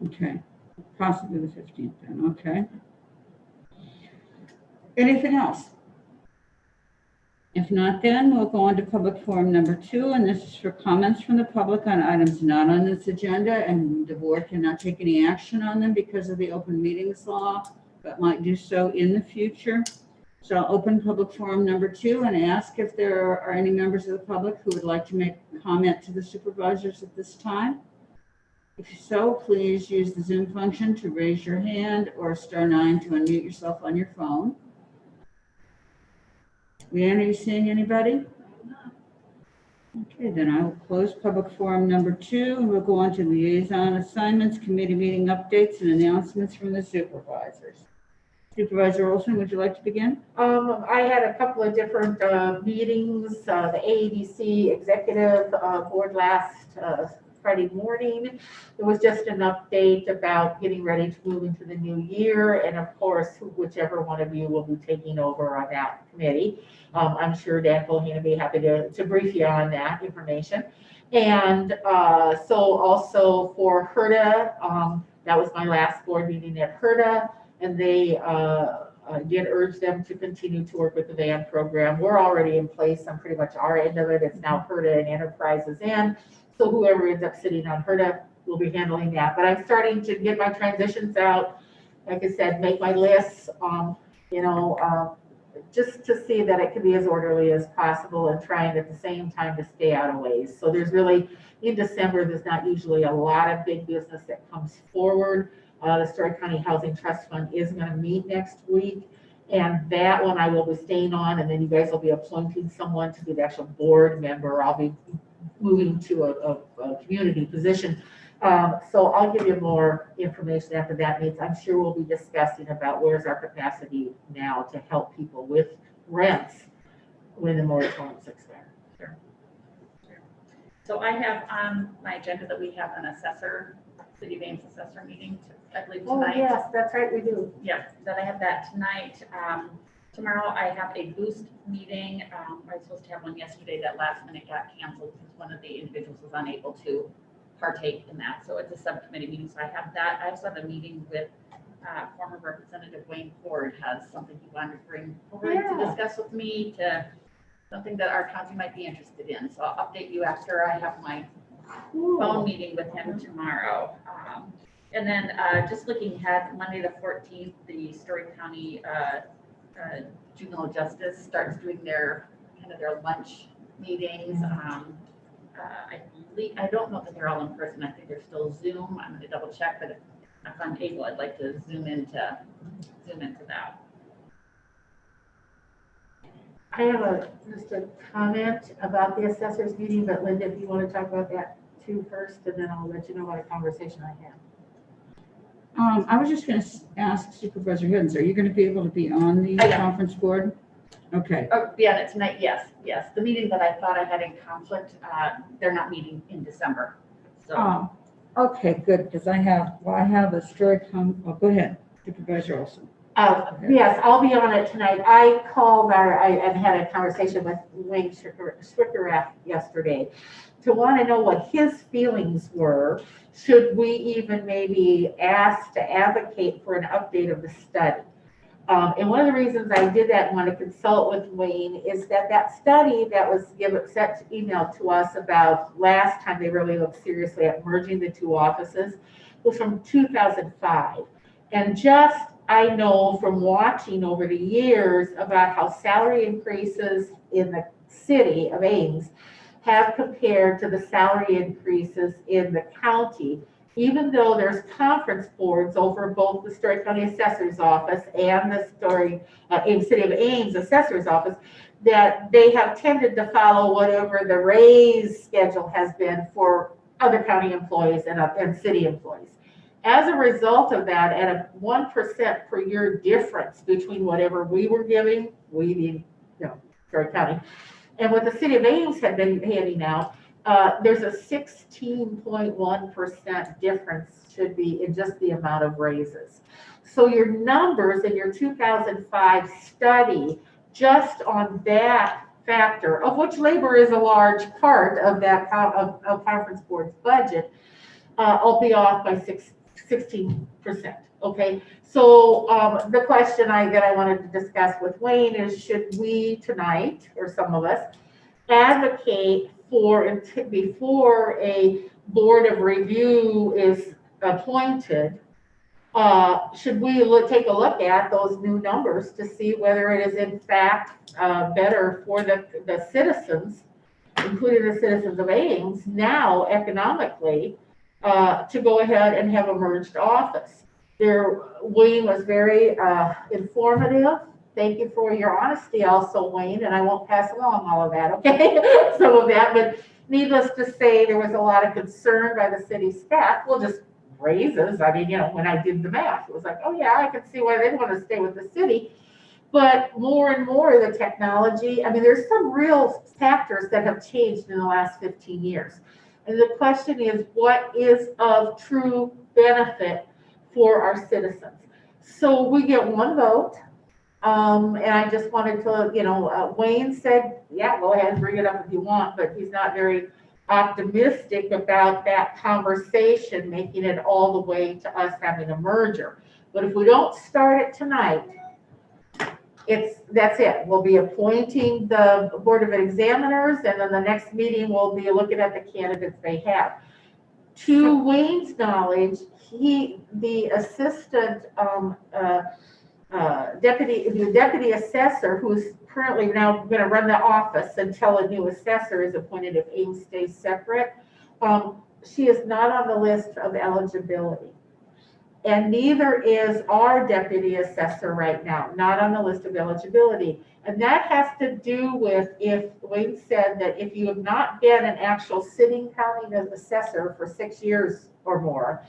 Speaker 1: Okay, possibly the 15th then, okay. Anything else? If not, then we'll go on to public forum number 2, and this is for comments from the public on items not on this agenda, and the board cannot take any action on them because of the open meetings law, but might do so in the future. So I'll open public forum number 2 and ask if there are any members of the public who would like to make a comment to the supervisors at this time. If so, please use the Zoom function to raise your hand or *9 to unmute yourself on your phone. Leanne, are you seeing anybody? Okay, then I will close public forum number 2 and we'll go on to liaison assignments, committee meeting updates, and announcements from the supervisors. Supervisor Olson, would you like to begin?
Speaker 3: I had a couple of different meetings, the AEDC executive board last Friday morning. It was just an update about getting ready to move into the new year. And of course, whichever one of you will be taking over on that committee. I'm sure Dan Colhane will be happy to brief you on that information. And so also for HERDA, that was my last board meeting at HERDA, and they did urge them to continue to work with the VAN program. We're already in place on pretty much our end of it. It's now HERDA and Enterprises in. So whoever ends up sitting on HERDA will be handling that. But I'm starting to get my transitions out. Like I said, make my lists, just to see that it can be as orderly as possible and trying at the same time to stay out of ways. So there's really, in December, there's not usually a lot of big business that comes forward. The Story County Housing Trust Fund is going to meet next week. And that one I will be staying on, and then you guys will be appointing someone to be the actual board member. I'll be moving to a community position. So I'll give you more information after that meets. I'm sure we'll be discussing about where's our capacity now to help people with rents when the moratoriums expire.
Speaker 5: So I have on my agenda that we have an assessor, City of Ames assessor meeting, I believe tonight.
Speaker 3: Oh, yes, that's right, we do.
Speaker 5: Yep, that I have that tonight. Tomorrow I have a boost meeting. I was supposed to have one yesterday that last minute got canceled because one of the individuals was unable to partake in that. So it's a subcommittee meeting. So I have that. I also have a meeting with former Representative Wayne Ford, has something he wanted to bring over to discuss with me, to something that our county might be interested in. So I'll update you after I have my phone meeting with him tomorrow. And then just looking ahead, Monday the 14th, the Story County Juvenile Justice starts doing their lunch meetings. I don't know that they're all in person. I think they're still Zoom. I'm going to double check, but if I'm able, I'd like to zoom into that.
Speaker 3: I have just a comment about the assessors meeting, but Linda, if you want to talk about that too first, and then I'll let you know what a conversation I had.
Speaker 1: I was just going to ask Supervisor Hiddens, are you going to be able to be on the conference board? Okay.
Speaker 5: Oh, yeah, it's tonight. Yes. The meeting that I thought I had in conflict, they're not meeting in December. So.
Speaker 1: Okay, good, because I have a story go ahead, Supervisor Olson.
Speaker 3: Yes, I'll be on it tonight. I called and had a conversation with Wayne Schwickerath yesterday to want to know what his feelings were. Should we even maybe ask to advocate for an update of the study? And one of the reasons I did that and want to consult with Wayne is that study that was emailed to us about last time they really looked seriously at merging the two offices was from 2005. And I know from watching over the years about how salary increases in the city of Ames have compared to the salary increases in the county, even though there's conference boards over both the Story County Assessor's Office and the City of Ames Assessor's Office, that they have tended to follow whatever the raise schedule has been for other county employees and city employees. As a result of that, at a 1% per year difference between whatever we were giving, Story County, and what the City of Ames had been handing out, there's a 16.1% difference should be in just the amount of raises. So your numbers in your 2005 study, just on that factor, of which labor is a large part of that of conference board's budget, will be off by 16%. Okay, so the question that I wanted to discuss with Wayne is, should we tonight, or some of us, advocate for, before a board of review is appointed, should we take a look at those new numbers to see whether it is in fact better for the citizens, including the citizens of Ames, now economically, to go ahead and have a merged office. Wayne was very informative. Thank you for your honesty also, Wayne, and I won't pass along all of that, okay? Some of that, but needless to say, there was a lot of concern by the city staff. Well, just raises. I mean, when I did the math, it was like, oh yeah, I can see why they'd want to stay with the city. But more and more the technology, I mean, there's some real factors that have changed in the last 15 years. And the question is, what is of true benefit for our citizens? So we get one vote. And I just wanted to, Wayne said, yeah, go ahead and bring it up if you want, but he's not very optimistic about that conversation, making it all the way to us having a merger. But if we don't start it tonight, that's it. We'll be appointing the Board of Examiners, and then the next meeting we'll be looking at the candidates they have. To Wayne's knowledge, the assistant deputy assessor, who's currently now going to run the office until a new assessor is appointed if Ames stays separate, she is not on the list of eligibility. And neither is our deputy assessor right now, not on the list of eligibility. And that has to do with, if Wayne said that if you have not been an actual sitting county assessor for 6 years or more,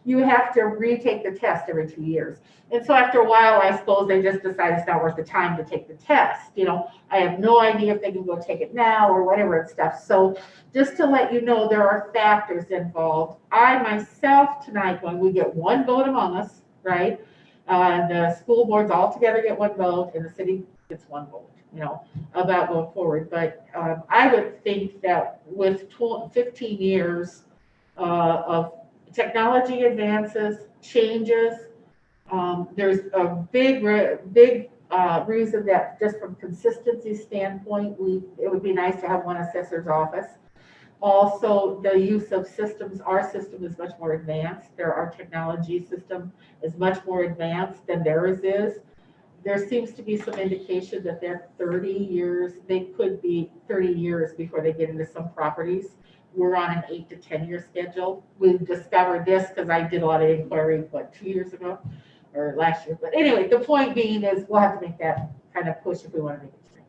Speaker 3: you have to retake the test every 2 years. And so after a while, I suppose they just decide it's not worth the time to take the test. I have no idea if they can go take it now or whatever and stuff. So just to let you know, there are factors involved. I myself tonight, when we get one vote among us, right? The school boards all together get one vote and the city gets one vote, about going forward. But I would think that with 15 years of technology advances, changes, there's a big reason that just from consistency standpoint, it would be nice to have one assessor's office. Also, the use of systems, our system is much more advanced. Our technology system is much more advanced than theirs is. There seems to be some indication that they're 30 years, they could be 30 years before they get into some properties. We're on an 8 to 10 year schedule. We discovered this because I did a lot of inquiry, 2 years ago or last year. But anyway, the point being is we'll have to make that kind of push if we want to make it straight.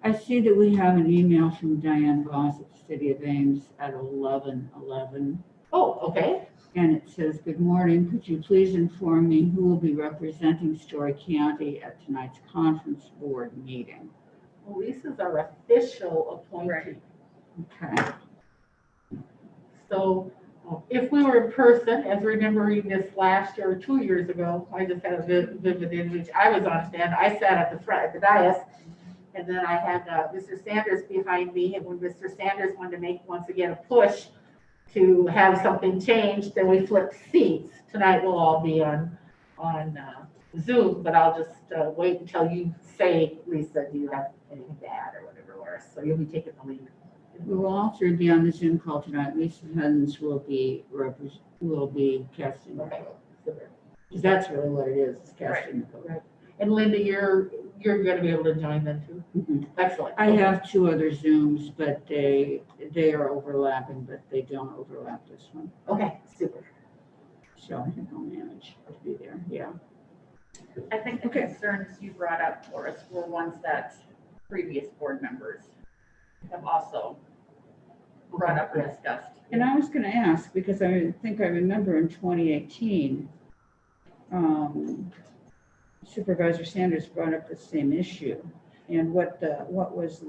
Speaker 1: I see that we have an email from Diane Voss at the City of Ames at 11:11.
Speaker 3: Oh, okay.
Speaker 1: And it says, "Good morning. Could you please inform me who will be representing Story County at tonight's conference board meeting?"
Speaker 3: Well, Lisa's our official appointee.
Speaker 1: Okay.
Speaker 3: So if we were in person, as remembering this last year or 2 years ago, I just had a vivid image. I was on stand. I sat at the front at the dais, and then I had Mr. Sanders behind me. And when Mr. Sanders wanted to make once again a push to have something changed, then we flipped seats. Tonight we'll all be on Zoom, but I'll just wait until you say, Lisa, do you have anything to add or whatever, Laura? So you'll be taking the lead.
Speaker 1: We will also be on the Zoom call tonight. Lisa Huns will be casting the
Speaker 3: Okay.
Speaker 1: vote.
Speaker 3: Super.
Speaker 1: Because that's really what it is casting the vote.
Speaker 3: Right. And Linda, you're going to be able to join them too.
Speaker 1: Mhm.
Speaker 3: Excellent.
Speaker 1: I have 2 other Zooms, but they are overlapping, but they don't overlap this one.
Speaker 3: Okay, super.
Speaker 1: So I think I'll manage to be there. Yeah.
Speaker 5: I think the
Speaker 1: Okay.
Speaker 5: concerns you brought up for us were ones that previous board members have also brought up or discussed.
Speaker 1: And I was going to ask, because I think I remember in 2018, Supervisor Sanders brought up the same issue. And what was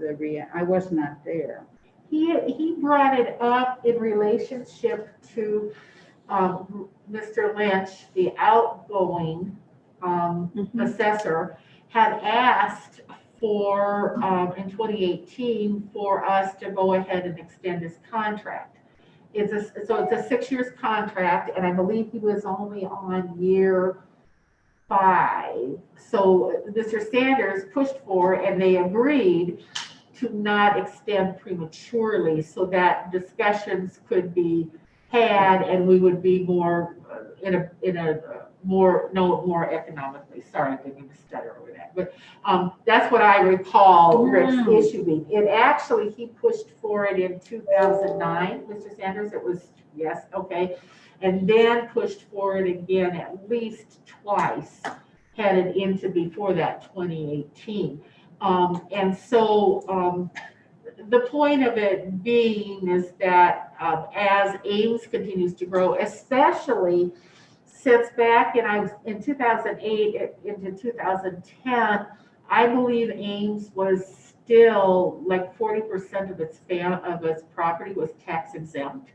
Speaker 1: I was not there.
Speaker 3: He brought it up in relationship to Mr. Lynch, the outgoing assessor, had asked for, in 2018, for us to go ahead and extend his contract. So it's a 6 years contract, and I believe he was only on year 5. So Mr. Sanders pushed for, and they agreed to not extend prematurely so that discussions could be had and we would be more more economically. Sorry, I didn't mean to stutter over that. But that's what I recall Rick's issue being. It actually, he pushed for it in 2009, Mr. Sanders. It was, yes, okay. And then pushed for it again at least twice, headed into before that 2018. And so the point of it being is that as Ames continues to grow, especially since back in 2008 into 2010, I believe Ames was still like 40% of its property was tax exempt.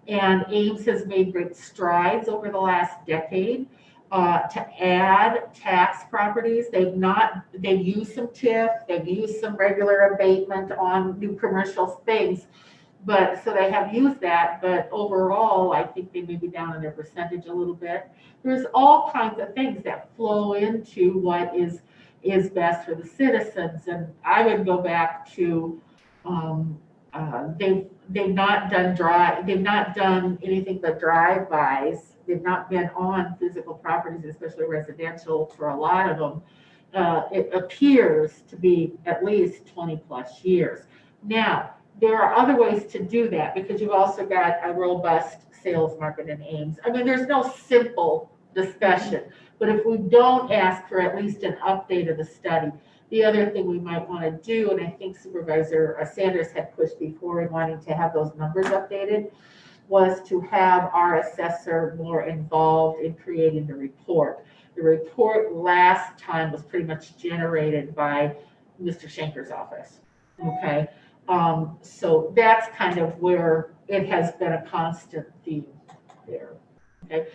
Speaker 3: And Ames has made great strides over the last decade to add tax properties. They've used some TIF, they've used some regular abatement on new commercial things. But so they have used that, but overall, I think they may be down in their percentage a little bit. There's all kinds of things that flow into what is best for the citizens. And I would go back to they've not done anything but drive-bys. They've not been on physical properties, especially residential, for a lot of them. It appears to be at least 20 plus years. Now, there are other ways to do that because you've also got a robust sales market in Ames. I mean, there's no simple discussion, but if we don't ask for at least an update of the study, the other thing we might want to do, and I think Supervisor Sanders had pushed before in wanting to have those numbers updated, was to have our assessor more involved in creating the report. The report last time was pretty much generated by Mr. Schenker's office, okay? So that's kind of where it has been a constant theme there. Okay.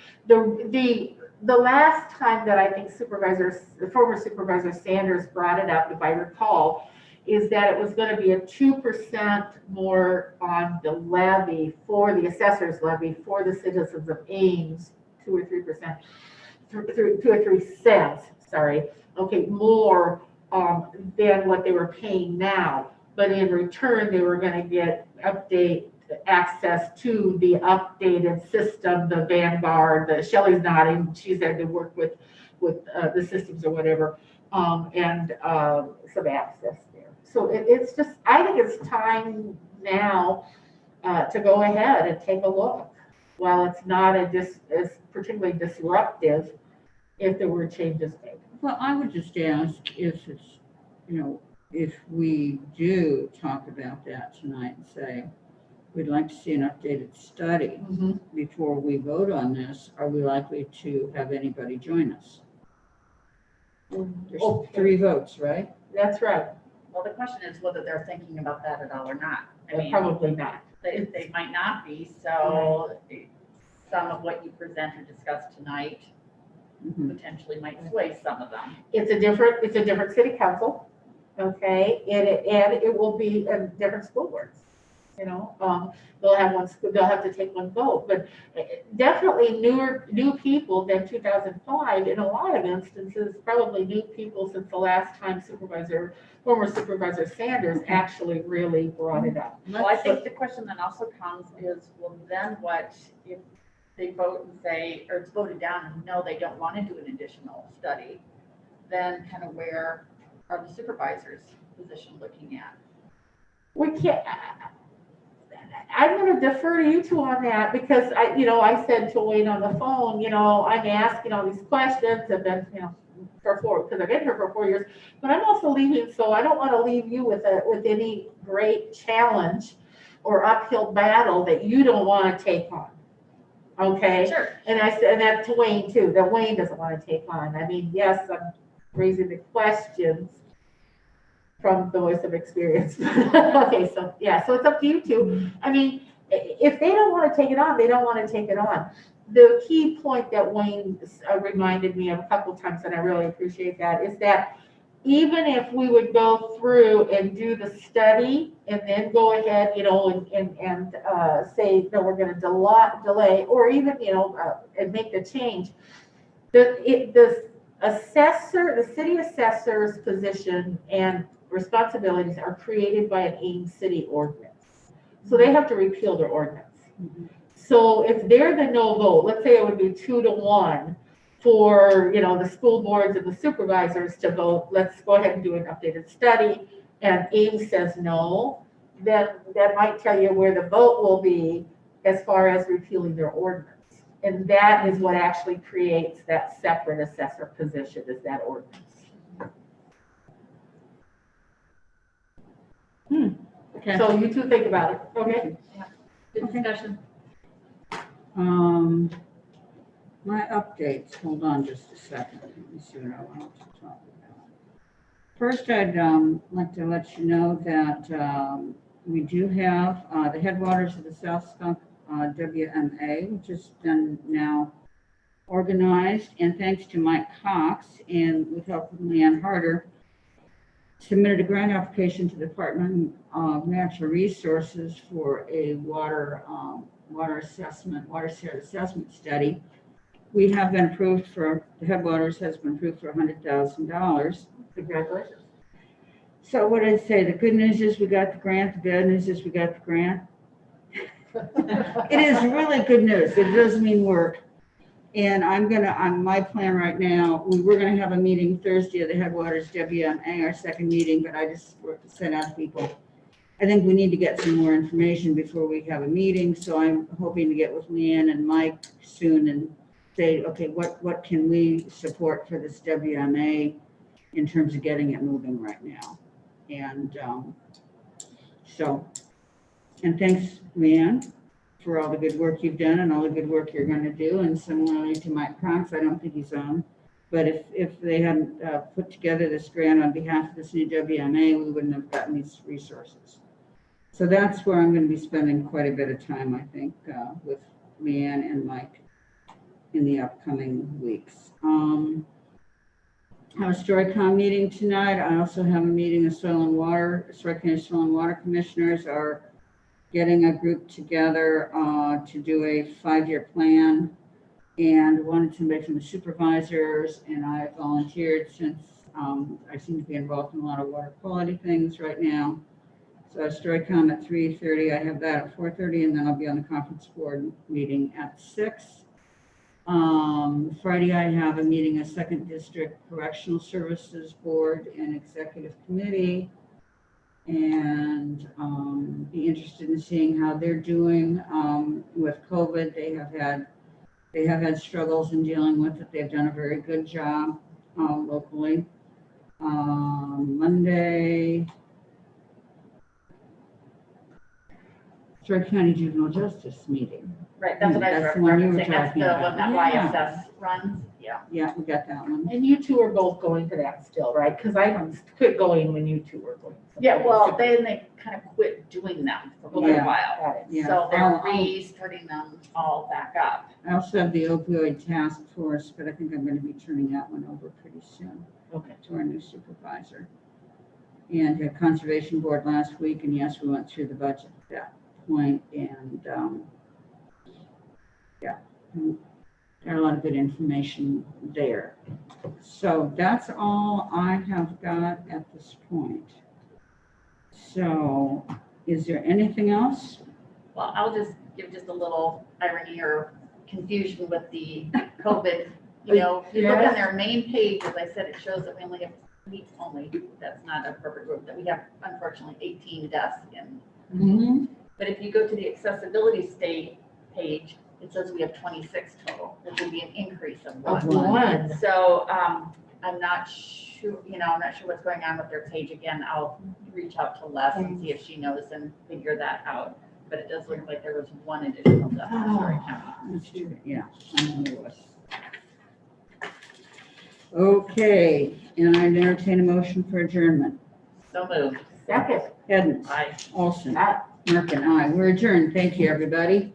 Speaker 3: The last time that I think the former Supervisor Sanders brought it up, if I recall, is that it was going to be a 2% more on the levy for the assessor's levy for the citizens of Ames, 2 or 3%, 2 or 3 cents, sorry, okay, more than what they were paying now. But in return, they were going to get access to the updated system, the Vanguard, the Shelley's nodding, she's had to work with the systems or whatever, and some access there. So it's just, I think it's time now to go ahead and take a look. While it's not as particularly disruptive, if there were changes made.
Speaker 1: Well, I would just ask if it's, if we do talk about that tonight and say, we'd like to see an updated study before we vote on this, are we likely to have anybody join us? There's 3 votes, right?
Speaker 3: That's right.
Speaker 5: Well, the question is whether they're thinking about that at all or not. I mean,
Speaker 3: Probably not.
Speaker 5: they might not be, so some of what you present or discuss tonight potentially might sway some of them.
Speaker 3: It's a different city council, okay, and it will be a different school boards. They'll have to take one vote, but definitely new people than 2005. In a lot of instances, probably new people since the last time former Supervisor Sanders actually really brought it up.
Speaker 5: Well, I think the question then also comes is, well, then what if they vote and say, or it's voted down and no, they don't want to do an additional study? Then kind of where are the supervisors' position looking at?
Speaker 3: We can't. I'm going to defer to you two on that because I said to Wayne on the phone, I'm asking all these questions and then, because I've been here for 4 years, but I'm also leaving, so I don't want to leave you with any great challenge or uphill battle that you don't want to take on. Okay.
Speaker 5: Sure.
Speaker 3: And I said that to Wayne too, that Wayne doesn't want to take on. I mean, yes, I'm raising the questions from the voice of experience. Okay, so yeah, so it's up to you two. I mean, if they don't want to take it on, they don't want to take it on. The key point that Wayne reminded me of a couple of times, and I really appreciate that, is that even if we would go through and do the study and then go ahead, and say, no, we're going to delay, or even, and make the change, the city assessor's position and responsibilities are created by an Ames City ordinance. So they have to repeal their ordinance. So if they're the no vote, let's say it would be 2-1 for, the school boards and the supervisors to vote, let's go ahead and do an updated study, and Ames says no, then that might tell you where the vote will be as far as repealing their ordinance. And that is what actually creates that separate assessor position, is that ordinance.
Speaker 1: Okay.
Speaker 3: So you two think about it, okay?
Speaker 5: Good discussion.
Speaker 1: My updates, hold on just a second. Let me see what I want to talk First, I'd like to let you know that we do have the headwaters of the South Skunk WMA, which has been now organized, and thanks to Mike Cox and with help from Leanne Harder, submitted a grant application to the Department of Natural Resources for a water assessment study. We have been approved for, the headwaters has been approved for $100,000.
Speaker 3: Congratulations.
Speaker 1: So what I'd say, the good news is we got the grant, the bad news is we got the grant. It is really good news. It does mean work. And on my plan right now, we were gonna have a meeting Thursday of the Headwaters WMA, our second meeting, but I just sent out to people. I think we need to get some more information before we have a meeting, so I'm hoping to get with Leanne and Mike soon and say, okay, what can we support for this WMA in terms of getting it moving right now? And and thanks, Leanne, for all the good work you've done and all the good work you're going to do. And similarly to Mike Cox, I don't think he's on, but if they hadn't put together this grant on behalf of this new WMA, we wouldn't have gotten these resources. So that's where I'm going to be spending quite a bit of time, I think, with Leanne and Mike in the upcoming weeks. I have a StoryCon meeting tonight. I also have a meeting of Story County Soil and Water Commissioners are getting a group together to do a 5-year plan, and wanted somebody from the supervisors, and I volunteered since I seem to be involved in a lot of water quality things right now. So StoryCon at 3:30, I have that at 4:30, and then I'll be on the conference board meeting at 6. Friday, I have a meeting of 2nd District Correctional Services Board and Executive Committee, and be interested in seeing how they're doing with COVID. They have had struggles in dealing with it. They've done a very good job locally. Monday, Story County Juvenile Justice meeting.
Speaker 2: Right, that's what I was
Speaker 1: That's the one you were
Speaker 2: referencing. That's
Speaker 1: talking
Speaker 2: the
Speaker 1: about.
Speaker 2: one that
Speaker 1: Yeah.
Speaker 2: YSS runs. Yeah.
Speaker 1: Yeah, we got that one.
Speaker 3: And you two are both going to that still, right? Because I quit going when you two were going.
Speaker 2: Yeah, well, they kind of quit doing them for a little
Speaker 1: Yeah.
Speaker 2: while.
Speaker 3: Got it.
Speaker 1: Yeah.
Speaker 2: So they're
Speaker 1: I'll-
Speaker 2: restarting them all back up.
Speaker 1: I also have the opioid task force, but I think I'm going to be turning that one over pretty soon
Speaker 3: Okay.
Speaker 1: to our new supervisor. And had conservation board last week, and yes, we went through the budget at that point, and got a lot of good information there. So that's all I have got at this point. So is there anything else?
Speaker 2: Well, I'll just give just a little irony or confusion with the COVID. You know, if you look on their main page, as I said, it shows that we only have weeks only. That's not a perfect group, that we have unfortunately 18 deaths in.
Speaker 1: Mm-hmm.
Speaker 2: But if you go to the accessibility state page, it says we have 26 total, which would be an increase of
Speaker 3: Of
Speaker 2: one.
Speaker 3: one.
Speaker 2: So I'm not sure, I'm not sure what's going on with their page. Again, I'll reach out to Les and see if she knows and figure that out. But it does look like there was one additional death in Story County.
Speaker 1: That's true. Yeah, I know there was. Okay, and I entertain a motion for adjournment.
Speaker 2: So moved.
Speaker 3: Second.
Speaker 1: Edens,
Speaker 2: Aye.
Speaker 1: Olson,
Speaker 3: That
Speaker 1: Merkin, aye. We're adjourned. Thank you, everybody.